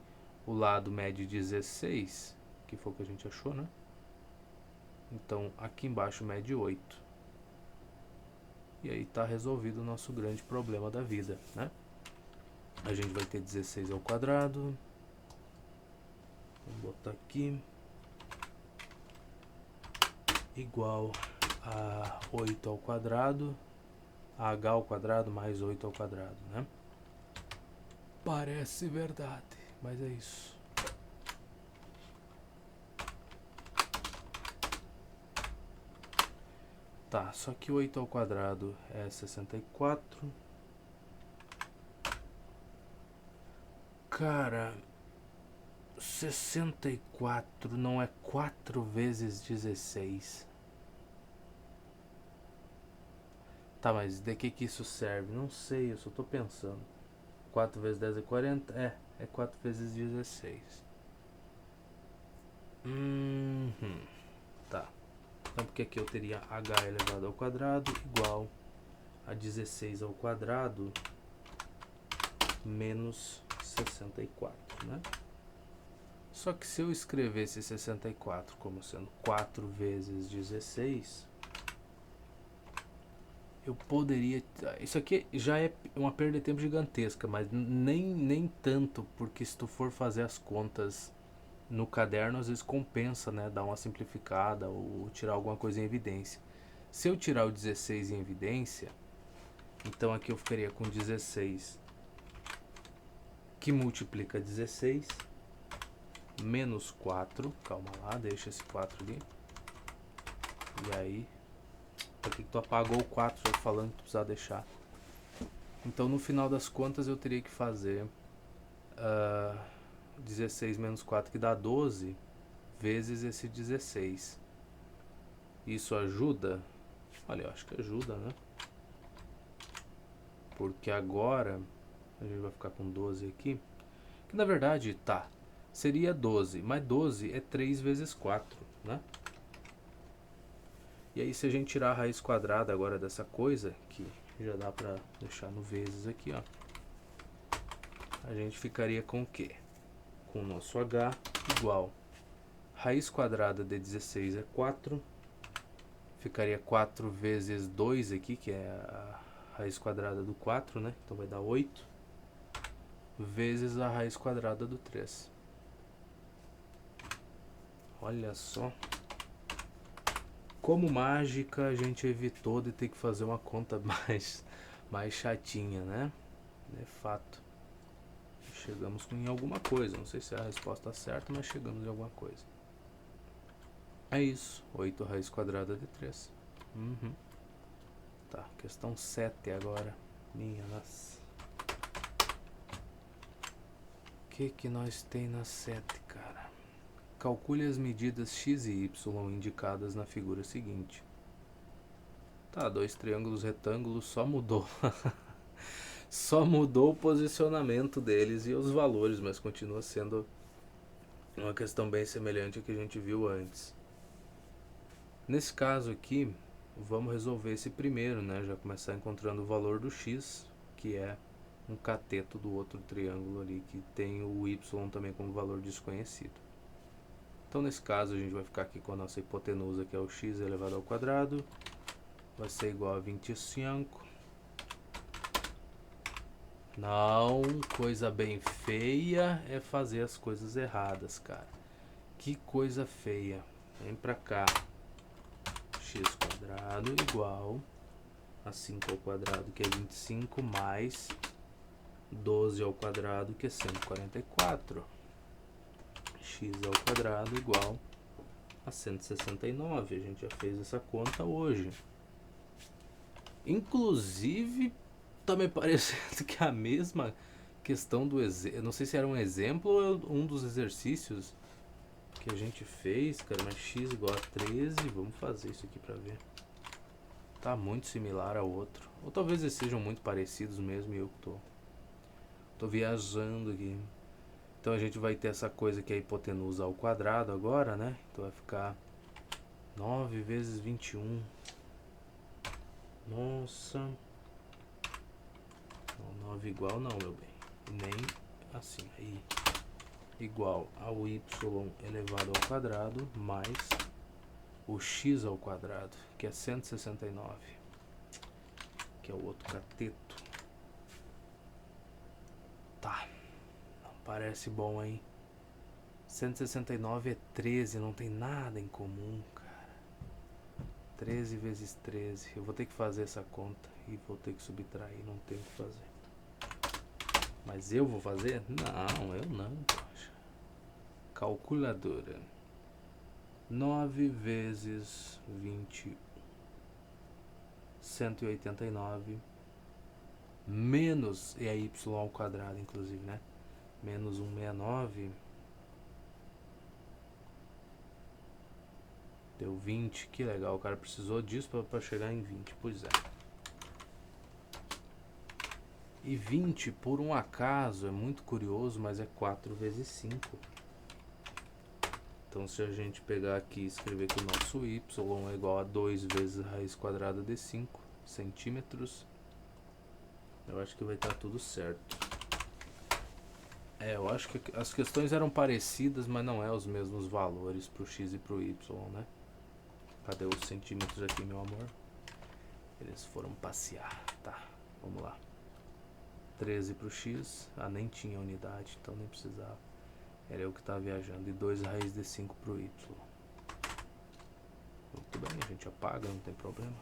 o lado mede 16, que foi o que a gente achou, né? Então aqui embaixo mede 8. E aí está resolvido o nosso grande problema da vida, né? A gente vai ter 16 ao quadrado. Vamos botar aqui. Igual a 8 ao quadrado. H ao quadrado mais 8 ao quadrado, né? Parece verdade, mas é isso. Tá, só que 8 ao quadrado é 64. Cara, 64 não é 4 vezes 16. Tá, mas de que isso serve? Não sei, eu só tô pensando. 4 vezes 10 é 40? É 4 vezes 16. Tá. Então porque aqui eu teria h elevado ao quadrado igual a 16 ao quadrado menos 64, né? Só que se eu escrevesse 64 como sendo 4 vezes 16, eu poderia... Isso aqui já é uma perda de tempo gigantesca, mas nem tanto, porque se tu for fazer as contas no caderno, às vezes compensa, né? Dar uma simplificada ou tirar alguma coisa em evidência. Se eu tirar o 16 em evidência, então aqui eu ficaria com 16 que multiplica 16 menos 4. Calma lá, deixa esse 4 ali. E aí, por que tu apagou o 4 já falando que tu precisava deixar? Então no final das contas eu teria que fazer 16 menos 4 que dá 12 vezes esse 16. Isso ajuda? Olha, eu acho que ajuda, né? Porque agora a gente vai ficar com 12 aqui. Que na verdade, tá, seria 12, mas 12 é 3 vezes 4, né? E aí se a gente tirar a raiz quadrada agora dessa coisa, que já dá pra deixar no vezes aqui, ó, a gente ficaria com o quê? Com o nosso h igual raiz quadrada de 16 é 4, ficaria 4 vezes 2 aqui, que é a raiz quadrada do 4, né? Então vai dar 8, vezes a raiz quadrada do 3. Olha só. Como mágica, a gente evitou de ter que fazer uma conta mais chatinha, né? É fato. Chegamos em alguma coisa. Não sei se a resposta está certa, mas chegamos em alguma coisa. É isso. 8 raiz quadrada de 3. Tá, questão 7 agora. Minha nossa. O que nós tem na 7, cara? Calcule as medidas x e y indicadas na figura seguinte. Tá, dois triângulos retângulos, só mudou. Só mudou o posicionamento deles e os valores, mas continua sendo uma questão bem semelhante ao que a gente viu antes. Nesse caso aqui, vamos resolver esse primeiro, né? Já começar encontrando o valor do x, que é um cateto do outro triângulo ali, que tem o y também como valor desconhecido. Então nesse caso a gente vai ficar aqui com a nossa hipotenusa, que é o x elevado ao quadrado, vai ser igual a 25. Não, coisa bem feia é fazer as coisas erradas, cara. Que coisa feia. Vem pra cá. X quadrado igual a 5 ao quadrado, que é 25, mais 12 ao quadrado, que é 144. X ao quadrado igual a 169. A gente já fez essa conta hoje. Inclusive, tá me parecendo que a mesma questão do exemplo, não sei se era um exemplo ou um dos exercícios que a gente fez, cara, mas x igual a 13, vamos fazer isso aqui pra ver. Tá muito similar ao outro, ou talvez eles sejam muito parecidos mesmo e eu que tô viajando aqui. Então a gente vai ter essa coisa que é a hipotenusa ao quadrado agora, né? Então vai ficar 9 vezes 21. Nossa. Não, 9 igual não, meu bem. Nem assim. Aí igual ao y elevado ao quadrado mais o x ao quadrado, que é 169. Que é o outro cateto. Tá. Não parece bom, hein? 169 é 13, não tem nada em comum, cara. 13 vezes 13. Eu vou ter que fazer essa conta e vou ter que subtrair, não tenho o que fazer. Mas eu vou fazer? Não, eu não, poxa. Calculadora. 9 vezes 21. 189 menos, e é y ao quadrado inclusive, né? Menos 169 deu 20. Que legal, o cara precisou disso para chegar em 20. Pois é. E 20, por um acaso, é muito curioso, mas é 4 vezes 5. Então se a gente pegar aqui e escrever que o nosso y é igual a 2 vezes a raiz quadrada de 5 centímetros, eu acho que vai estar tudo certo. Eu acho que as questões eram parecidas, mas não é os mesmos valores para o x e para o y, né? Cadê os centímetros aqui, meu amor? Eles foram passear. Tá, vamos lá. 13 para o x. Ah, nem tinha unidade, então nem precisava. Era eu que estava viajando. E 2 raiz de 5 para o y. Muito bem, a gente apaga, não tem problema.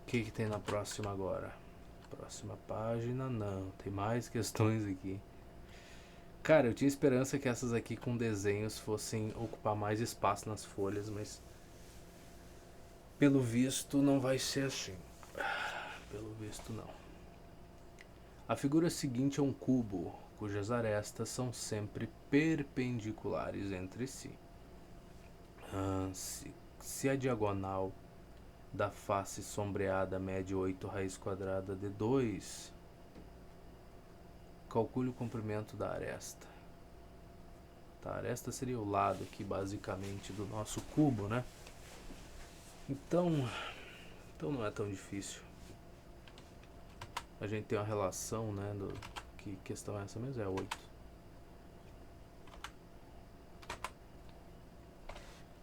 O que tem na próxima agora? Próxima página, não. Tem mais questões aqui. Cara, eu tinha esperança que essas aqui com desenhos fossem ocupar mais espaço nas folhas, mas pelo visto não vai ser assim. Pelo visto não. A figura seguinte é um cubo, cujas arestas são sempre perpendiculares entre si. Se a diagonal da face sombreada mede 8 raiz quadrada de 2, calcule o comprimento da aresta. Tá, a aresta seria o lado aqui, basicamente, do nosso cubo, né? Então não é tão difícil. A gente tem uma relação, né? Que questão é essa mesmo? É 8.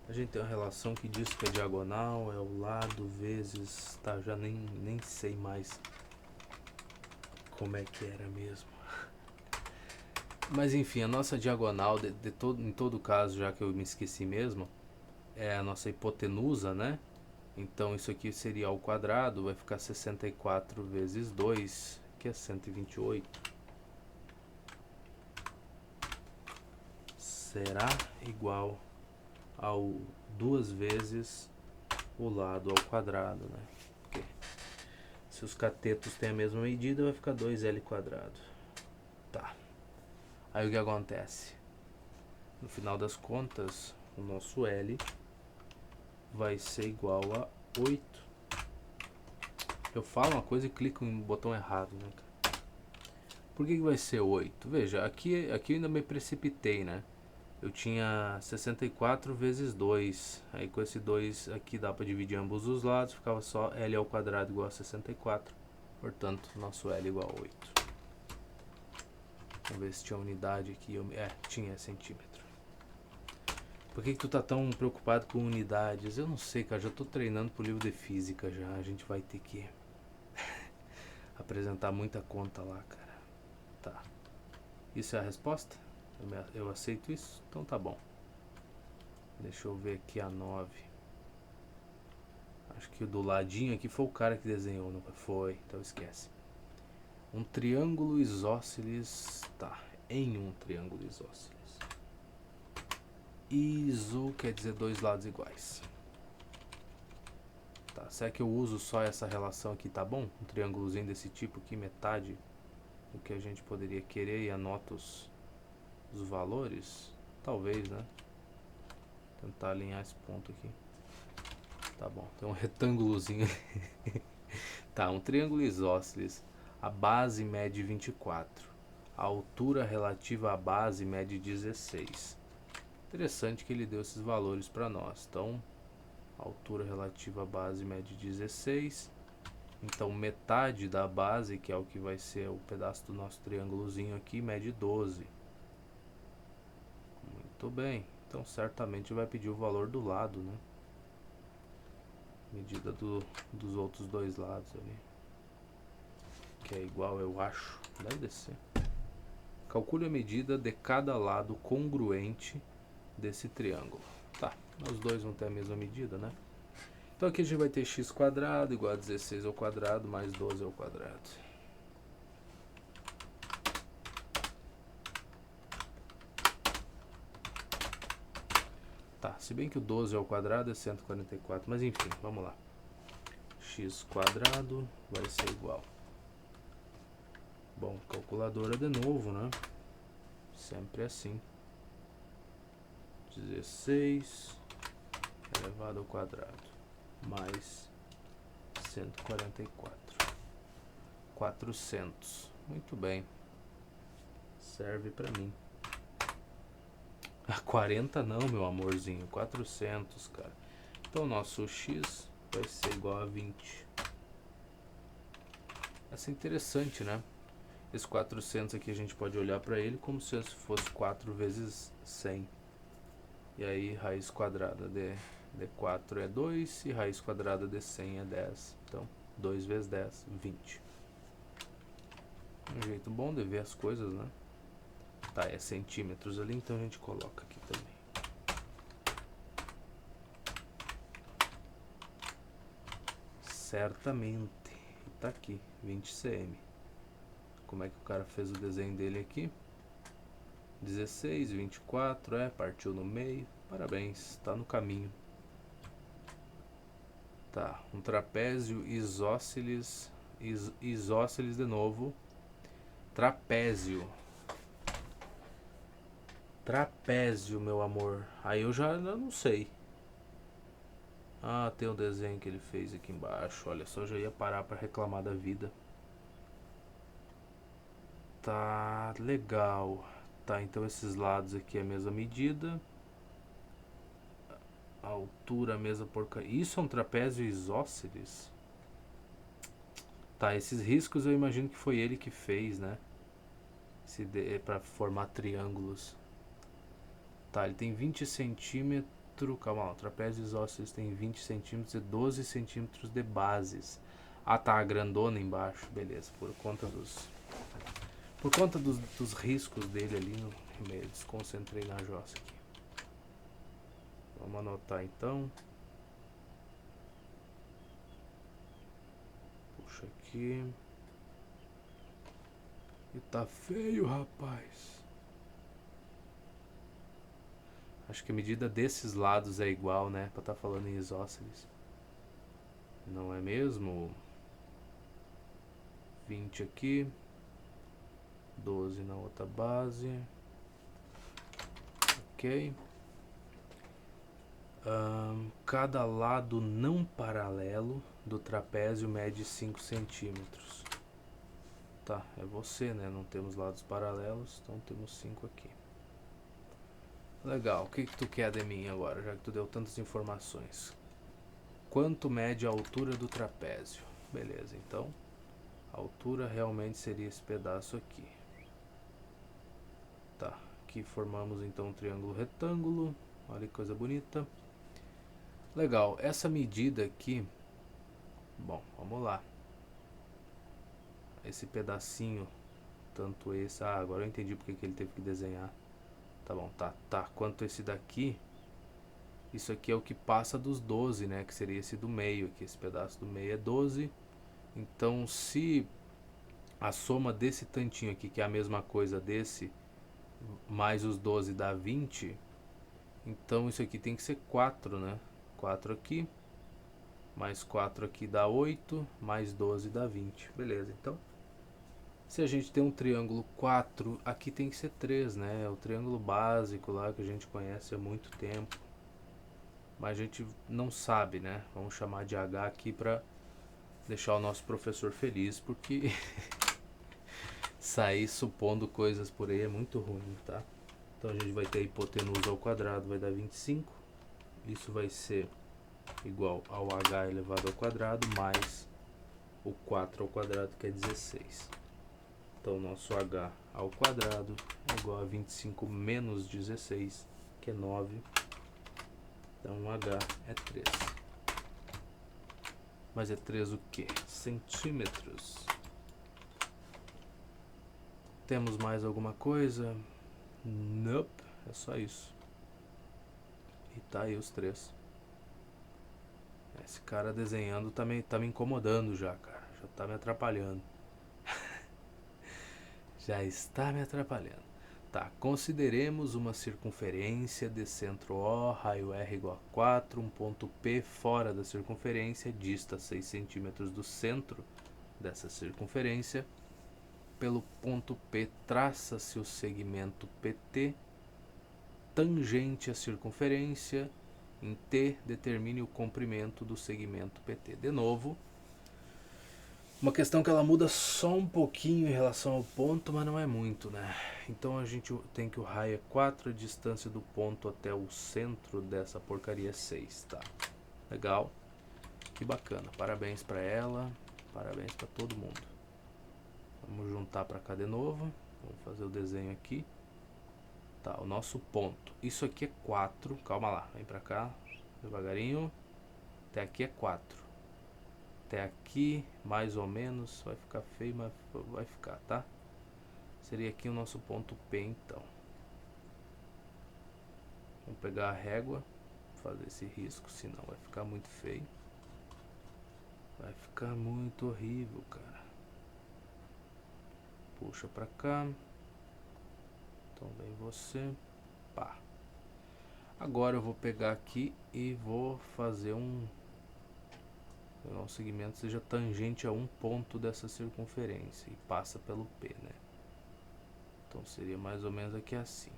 A gente tem uma relação que diz que a diagonal é o lado vezes... Tá, já nem sei mais como é que era mesmo. Mas enfim, a nossa diagonal, em todo caso, já que eu me esqueci mesmo, é a nossa hipotenusa, né? Então isso aqui seria ao quadrado, vai ficar 64 vezes 2, que é 128. Será igual ao 2 vezes o lado ao quadrado, né? Porque se os catetos têm a mesma medida, vai ficar 2L quadrado. Tá. Aí o que acontece? No final das contas, o nosso L vai ser igual a 8. Eu falo uma coisa e clico no botão errado, né, cara? Por que vai ser 8? Veja, aqui eu ainda me precipitei, né? Eu tinha 64 vezes 2. Aí com esse 2 aqui dá para dividir ambos os lados. Ficava só L ao quadrado igual a 64. Portanto, nosso L igual a 8. Vamos ver se tinha unidade aqui. Tinha centímetro. Por que tu tá tão preocupado com unidades? Eu não sei, cara. Já tô treinando pro livro de física já. A gente vai ter que apresentar muita conta lá, cara. Tá. Isso é a resposta? Eu aceito isso? Então tá bom. Deixa eu ver aqui a 9. Acho que o do ladinho aqui foi o cara que desenhou, não foi? Então esquece. Um triângulo isósceles. Tá, em um triângulo isósceles. Iso quer dizer dois lados iguais. Tá, será que eu uso só essa relação aqui, tá bom? Um triângulozinho desse tipo aqui, metade do que a gente poderia querer, e anoto os valores? Talvez, né? Tentar alinhar esse ponto aqui. Tá bom, tem um retângulozinho. Tá, um triângulo isósceles. A base mede 24. A altura relativa à base mede 16. Interessante que ele deu esses valores para nós. Então, a altura relativa à base mede 16. Então, metade da base, que é o que vai ser o pedaço do nosso triângulozinho aqui, mede 12. Muito bem. Então, certamente vai pedir o valor do lado, né? Medida dos outros dois lados ali. Que é igual, eu acho. Deve ser. Calcule a medida de cada lado congruente desse triângulo. Tá, os dois vão ter a mesma medida, né? Então aqui a gente vai ter x quadrado igual a 16 ao quadrado mais 12 ao quadrado. Tá, se bem que o 12 ao quadrado é 144, mas enfim, vamos lá. x quadrado vai ser igual. Bom, calculadora de novo, né? Sempre assim. 16 elevado ao quadrado mais 144. 400. Muito bem. Serve pra mim. 40 não, meu amorzinho. 400, cara. Então, nosso x vai ser igual a 20. Essa é interessante, né? Esse 400 aqui a gente pode olhar para ele como se fosse 4 vezes 100. E aí, raiz quadrada de 4 é 2 e raiz quadrada de 100 é 10. Então, 2 vezes 10, 20. Um jeito bom de ver as coisas, né? Tá, é centímetros ali, então a gente coloca aqui também. Certamente. Tá aqui, 20 cm. Como é que o cara fez o desenho dele aqui? 16, 24, partiu no meio. Parabéns, tá no caminho. Tá, um trapézio isósceles, isósceles de novo. Trapézio. Trapézio, meu amor. Aí eu não sei. Ah, tem o desenho que ele fez aqui embaixo. Olha só, já ia parar pra reclamar da vida. Tá, legal. Tá, então esses lados aqui é a mesma medida. A altura, a mesma porcaria. Isso é um trapézio isósceles? Tá, esses riscos eu imagino que foi ele que fez, né? Pra formar triângulos. Tá, ele tem 20 centímetros. Calma lá, o trapézio isósceles tem 20 centímetros e 12 centímetros de bases. Ah, tá, a grandona embaixo. Beleza, por conta dos riscos dele ali no meio. Desconcentrei na jossa aqui. Vamos anotar então. Puxa aqui. E tá feio, rapaz. Acho que a medida desses lados é igual, né? Pra tá falando em isósceles. Não é mesmo? 20 aqui. 12 na outra base. Ok. Cada lado não paralelo do trapézio mede 5 centímetros. Tá, é você, né? Não temos lados paralelos, então temos 5 aqui. Legal, o que tu quer de mim agora, já que tu deu tantas informações? Quanto mede a altura do trapézio? Beleza, então a altura realmente seria esse pedaço aqui. Tá, aqui formamos então um triângulo retângulo. Olha que coisa bonita. Legal, essa medida aqui. Bom, vamos lá. Esse pedacinho, tanto esse. Ah, agora eu entendi porque que ele teve que desenhar. Tá bom, tá. Quanto esse daqui, isso aqui é o que passa dos 12, né? Que seria esse do meio aqui. Esse pedaço do meio é 12. Então, se a soma desse tantinho aqui, que é a mesma coisa desse, mais os 12 dá 20, então isso aqui tem que ser 4, né? 4 aqui, mais 4 aqui dá 8, mais 12 dá 20. Beleza, então, se a gente tem um triângulo 4, aqui tem que ser 3, né? É o triângulo básico lá que a gente conhece há muito tempo. Mas a gente não sabe, né? Vamos chamar de H aqui pra deixar o nosso professor feliz, porque sair supondo coisas por aí é muito ruim, tá? Então a gente vai ter a hipotenusa ao quadrado, vai dar 25. Isso vai ser igual ao h elevado ao quadrado mais o 4 ao quadrado, que é 16. Então nosso h ao quadrado é igual a 25 menos 16, que é 9. Então o h é 3. Mas é 3 o quê? Centímetros. Temos mais alguma coisa? Nope, é só isso. E tá aí os 3. Esse cara desenhando tá me incomodando já, cara. Já tá me atrapalhando. Já está me atrapalhando. Tá, consideremos uma circunferência de centro O, raio R igual a 4, um ponto P fora da circunferência, dista 6 centímetros do centro dessa circunferência. Pelo ponto P traça-se o segmento PT, tangente à circunferência. Em T, determine o comprimento do segmento PT. De novo, uma questão que ela muda só um pouquinho em relação ao ponto, mas não é muito, né? Então a gente tem que o raio é 4, a distância do ponto até o centro dessa porcaria é 6, tá? Legal, que bacana, parabéns pra ela, parabéns pra todo mundo. Vamos juntar pra cá de novo, vamos fazer o desenho aqui. Tá, o nosso ponto, isso aqui é 4, calma lá, vem pra cá, devagarinho, até aqui é 4. Até aqui, mais ou menos, vai ficar feio, mas vai ficar, tá? Seria aqui o nosso ponto P, então. Vamos pegar a régua, fazer esse risco, senão vai ficar muito feio. Vai ficar muito horrível, cara. Puxa pra cá. Então vem você. Pá. Agora eu vou pegar aqui e vou fazer um segmento seja tangente a um ponto dessa circunferência e passa pelo P, né? Então seria mais ou menos aqui assim,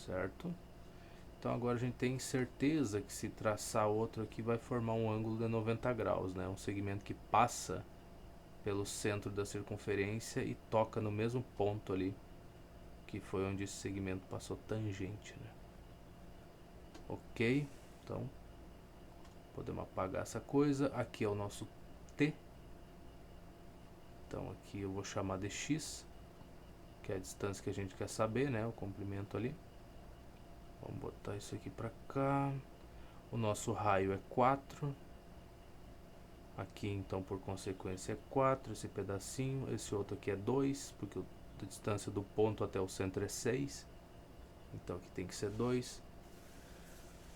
certo? Então agora a gente tem certeza que se traçar outro aqui vai formar um ângulo de 90 graus, né? Um segmento que passa pelo centro da circunferência e toca no mesmo ponto ali, que foi onde esse segmento passou tangente, né? Ok, então podemos apagar essa coisa. Aqui é o nosso T. Então aqui eu vou chamar de X, que é a distância que a gente quer saber, né? O comprimento ali. Vamos botar isso aqui pra cá. O nosso raio é 4. Aqui então por consequência é 4, esse pedacinho. Esse outro aqui é 2, porque a distância do ponto até o centro é 6. Então aqui tem que ser 2.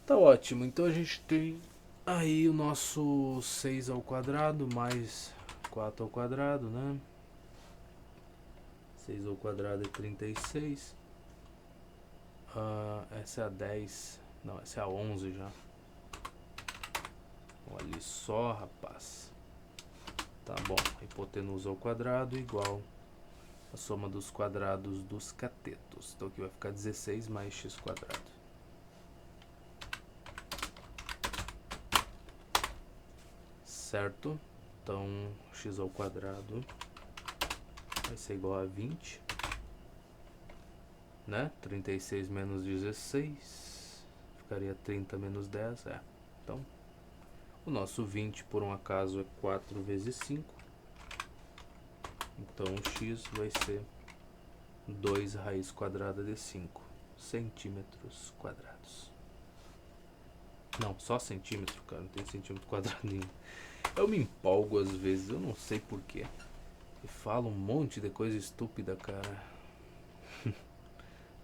Tá ótimo, então a gente tem aí o nosso 6 ao quadrado mais 4 ao quadrado, né? 6 ao quadrado é 36. Essa é a 10. Não, essa é a 11 já. Olha só, rapaz. Tá bom, hipotenusa ao quadrado igual a soma dos quadrados dos catetos. Então aqui vai ficar 16 mais x quadrado. Certo? Então x ao quadrado vai ser igual a 20, né? 36 menos 16 ficaria 30 menos 10, Então o nosso 20 por um acaso é 4 vezes 5. Então o x vai ser 2 raiz quadrada de 5 centímetros quadrados. Não, só centímetro, cara, não tem centímetro quadrado nenhum. Eu me empolgo às vezes, eu não sei porquê. E falo um monte de coisa estúpida, cara.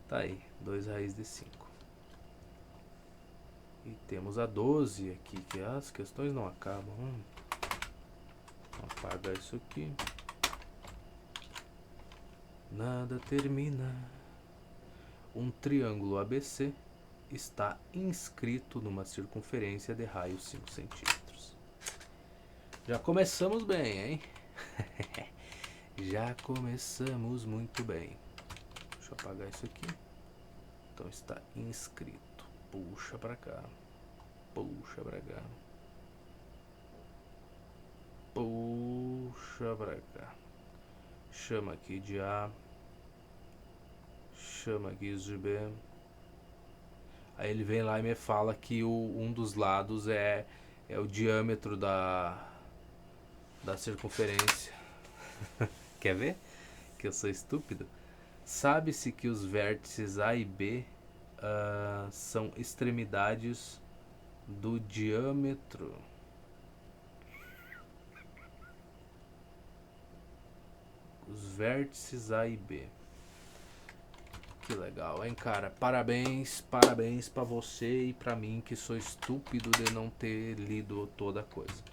Tá aí, 2 raiz de 5. E temos a 12 aqui, que as questões não acabam. Vou apagar isso aqui. Nada termina. Um triângulo ABC está inscrito numa circunferência de raio 5 centímetros. Já começamos bem, hein? Já começamos muito bem. Deixa eu apagar isso aqui. Então está inscrito. Puxa pra cá. Puxa pra cá. Puxa pra cá. Chama aqui de A. Chama aqui de B. Aí ele vem lá e me fala que um dos lados é o diâmetro da circunferência. Quer ver? Que eu sou estúpido. Sabe-se que os vértices A e B são extremidades do diâmetro. Os vértices A e B. Que legal, hein, cara? Parabéns, parabéns pra você e pra mim que sou estúpido de não ter lido toda a coisa.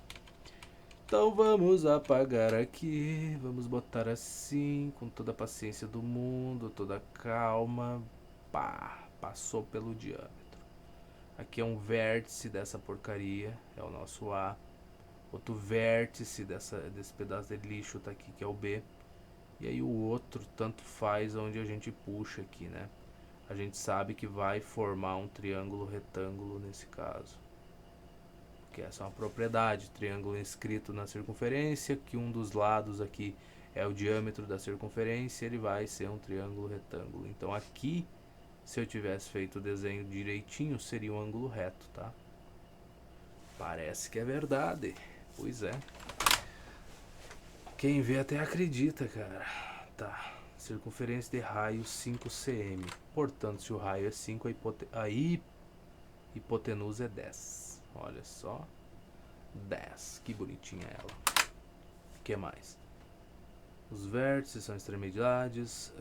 Então vamos apagar aqui, vamos botar assim, com toda a paciência do mundo, toda a calma. Pá, passou pelo diâmetro. Aqui é um vértice dessa porcaria, é o nosso A. Outro vértice desse pedaço de lixo tá aqui, que é o B. E aí o outro tanto faz onde a gente puxa aqui, né? A gente sabe que vai formar um triângulo retângulo nesse caso. Que essa é uma propriedade, triângulo inscrito na circunferência, que um dos lados aqui é o diâmetro da circunferência, ele vai ser um triângulo retângulo. Então aqui, se eu tivesse feito o desenho direitinho, seria um ângulo reto, tá? Parece que é verdade. Pois é. Quem vê até acredita, cara. Tá. Circunferência de raio 5 cm. Portanto, se o raio é 5, a hipotenusa é 10. Olha só. 10. Que bonitinha ela. O que mais? Os vértices são extremidades.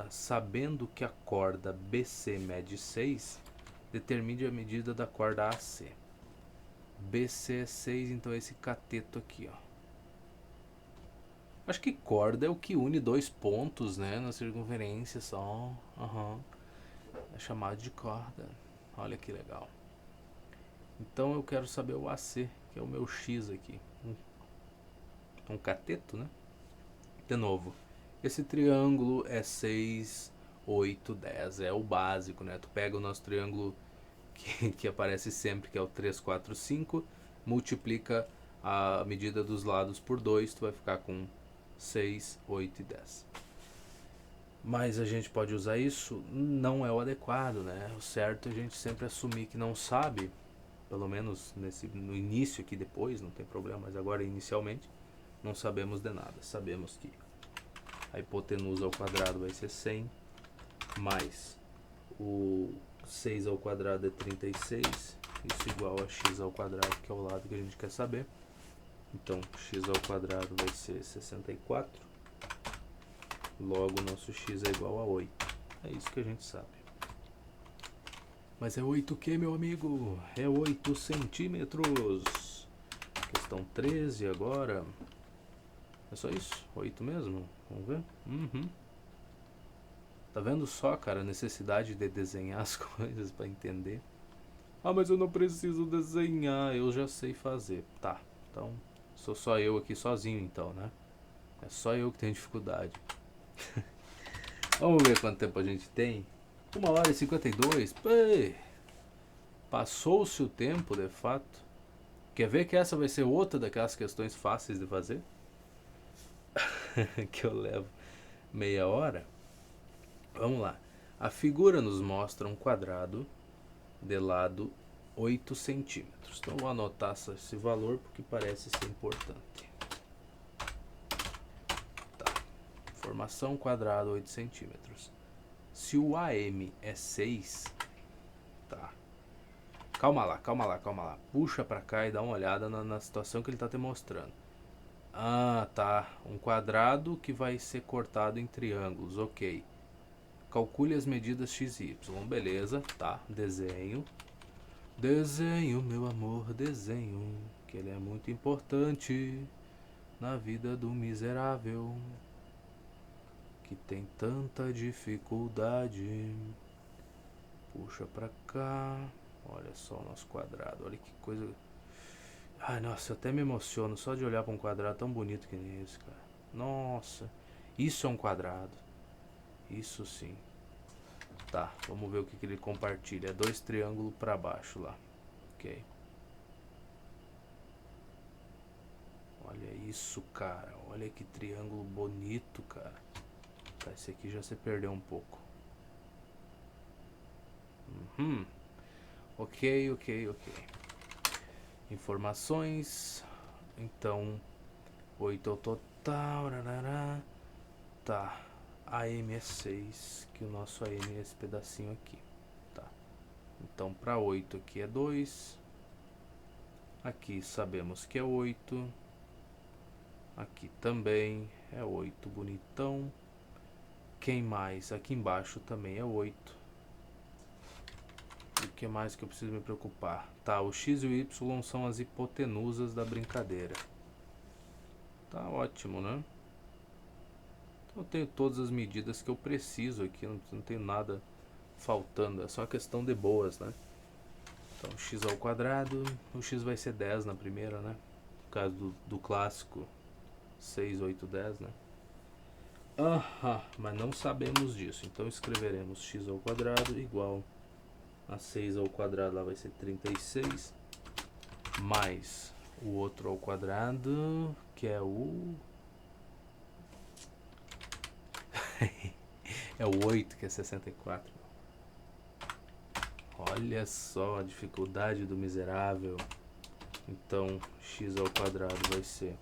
Sabendo que a corda BC mede 6, determine a medida da corda AC. BC é 6, então esse cateto aqui, ó. Acho que corda é o que une dois pontos, né, na circunferência só. É chamado de corda. Olha que legal. Então eu quero saber o AC, que é o meu X aqui. Um cateto, né? De novo, esse triângulo é 6, 8, 10. É o básico, né? Tu pega o nosso triângulo que aparece sempre, que é o 3, 4, 5, multiplica a medida dos lados por 2, tu vai ficar com 6, 8 e 10. Mas a gente pode usar isso? Não é o adequado, né? O certo é a gente sempre assumir que não sabe, pelo menos no início aqui, depois não tem problema, mas agora inicialmente não sabemos de nada. Sabemos que a hipotenusa ao quadrado vai ser 100, mais o 6 ao quadrado é 36, isso igual a x ao quadrado, que é o lado que a gente quer saber. Então x ao quadrado vai ser 64, logo nosso x é igual a 8. É isso que a gente sabe. Mas é 8 o que, meu amigo? É 8 centímetros. Questão 13 agora. É só isso? 8 mesmo? Vamos ver? Tá vendo só, cara, a necessidade de desenhar as coisas pra entender? Ah, mas eu não preciso desenhar, eu já sei fazer. Tá, então sou só eu aqui sozinho então, né? É só eu que tenho dificuldade. Vamos ver quanto tempo a gente tem. 1h52. Passou-se o tempo, de fato. Quer ver que essa vai ser outra daquelas questões fáceis de fazer? Que eu levo meia hora. Vamos lá. A figura nos mostra um quadrado de lado 8 centímetros. Então vou anotar esse valor porque parece ser importante. Tá. Formação quadrado 8 centímetros. Se o AM é 6, tá. Calma lá. Puxa pra cá e dá uma olhada na situação que ele tá te mostrando. Ah, tá. Um quadrado que vai ser cortado em triângulos, ok. Calcule as medidas x e y. Beleza, tá. Desenho. Desenho, meu amor, desenho. Que ele é muito importante na vida do miserável que tem tanta dificuldade. Puxa pra cá. Olha só o nosso quadrado. Olha que coisa. Ai, nossa, eu até me emociono só de olhar pra um quadrado tão bonito que nem esse, cara. Nossa, isso é um quadrado. Isso sim. Tá, vamos ver o que ele compartilha. 2 triângulos pra baixo lá. Ok. Olha isso, cara. Olha que triângulo bonito, cara. Tá, esse aqui já se perdeu um pouco. Ok. Informações. Então, 8 ao total. Tá. AM é 6, que o nosso AM é esse pedacinho aqui. Tá. Então, para 8 aqui é 2. Aqui sabemos que é 8. Aqui também é 8, bonitão. Quem mais? Aqui embaixo também é 8. O que mais que eu preciso me preocupar? Tá, o x e o y são as hipotenusas da brincadeira. Tá ótimo, né? Então eu tenho todas as medidas que eu preciso aqui, não tenho nada faltando, é só uma questão de boas, né? Então x ao quadrado, o x vai ser 10 na primeira, né? No caso do clássico 6, 8, 10, né? Mas não sabemos disso, então escreveremos x ao quadrado igual a 6 ao quadrado, lá vai ser 36, mais o outro ao quadrado, que é o... é o 8, que é 64. Olha só a dificuldade do miserável. Então, x ao quadrado vai ser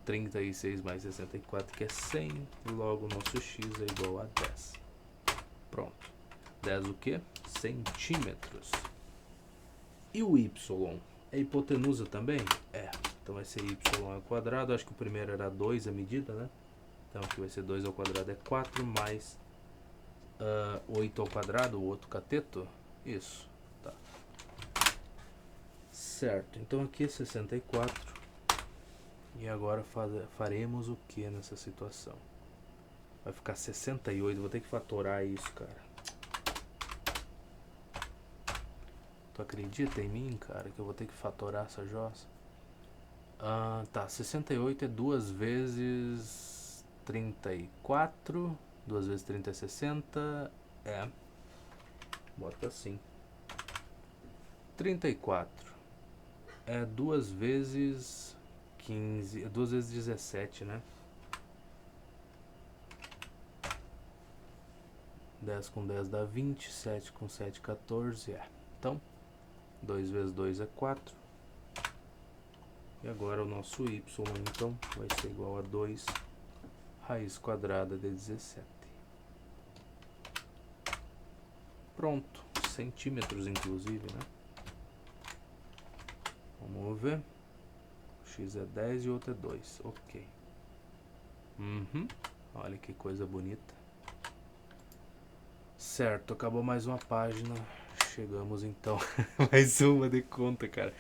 36 mais 64, que é 100. Logo, nosso x é igual a 10. Pronto. 10 o quê? Centímetros. E o y? É hipotenusa também? É. Então vai ser y ao quadrado. Acho que o primeiro era 2 a medida, né? Então aqui vai ser 2 ao quadrado é 4 mais 8 ao quadrado, o outro cateto. Isso. Tá. Certo. Então aqui é 64. E agora faremos o que nessa situação? Vai ficar 68. Vou ter que fatorar isso, cara. Tu acredita em mim, cara, que eu vou ter que fatorar essa jossa? Tá. 68 é 2 vezes 34. 2 vezes 30 é 60. É. Bota assim. 34 é 2 vezes 15. É 2 vezes 17, né? 10 com 10 dá 20. 7 com 7, 14. É. Então, 2 vezes 2 é 4. E agora o nosso y, então, vai ser igual a 2 raiz quadrada de 17. Pronto. Centímetros, inclusive, né? Vamos ver. O x é 10 e o outro é 2. Ok. Olha que coisa bonita. Certo, acabou mais uma página. Chegamos então. Mais uma de conta, cara.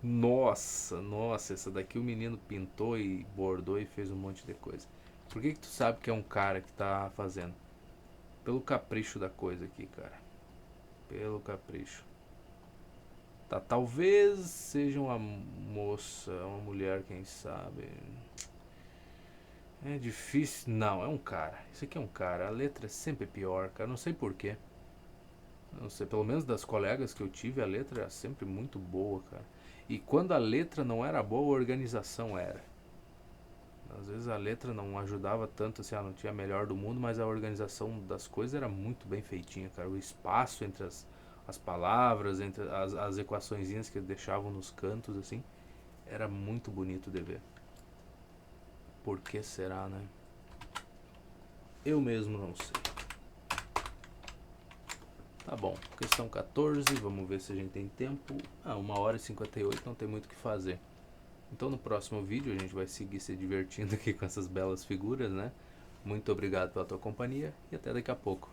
Nossa, essa daqui o menino pintou e bordou e fez um monte de coisa. Por que tu sabe que é um cara que tá fazendo? Pelo capricho da coisa aqui, cara. Pelo capricho. Tá, talvez seja uma moça, uma mulher, quem sabe. É difícil. Não, é um cara. Isso aqui é um cara. A letra é sempre pior, cara. Não sei porquê. Não sei, pelo menos das colegas que eu tive, a letra era sempre muito boa, cara. E quando a letra não era boa, a organização era. Às vezes a letra não ajudava tanto, assim, não tinha a melhor do mundo, mas a organização das coisas era muito bem feitinha, cara. O espaço entre as palavras, entre as equaçõezinhas que deixavam nos cantos, assim, era muito bonito de ver. Por que será, né? Eu mesmo não sei. Tá bom, questão 14, vamos ver se a gente tem tempo. 1h58, não tem muito o que fazer. Então no próximo vídeo a gente vai seguir se divertindo aqui com essas belas figuras, né? Muito obrigado pela tua companhia e até daqui a pouco.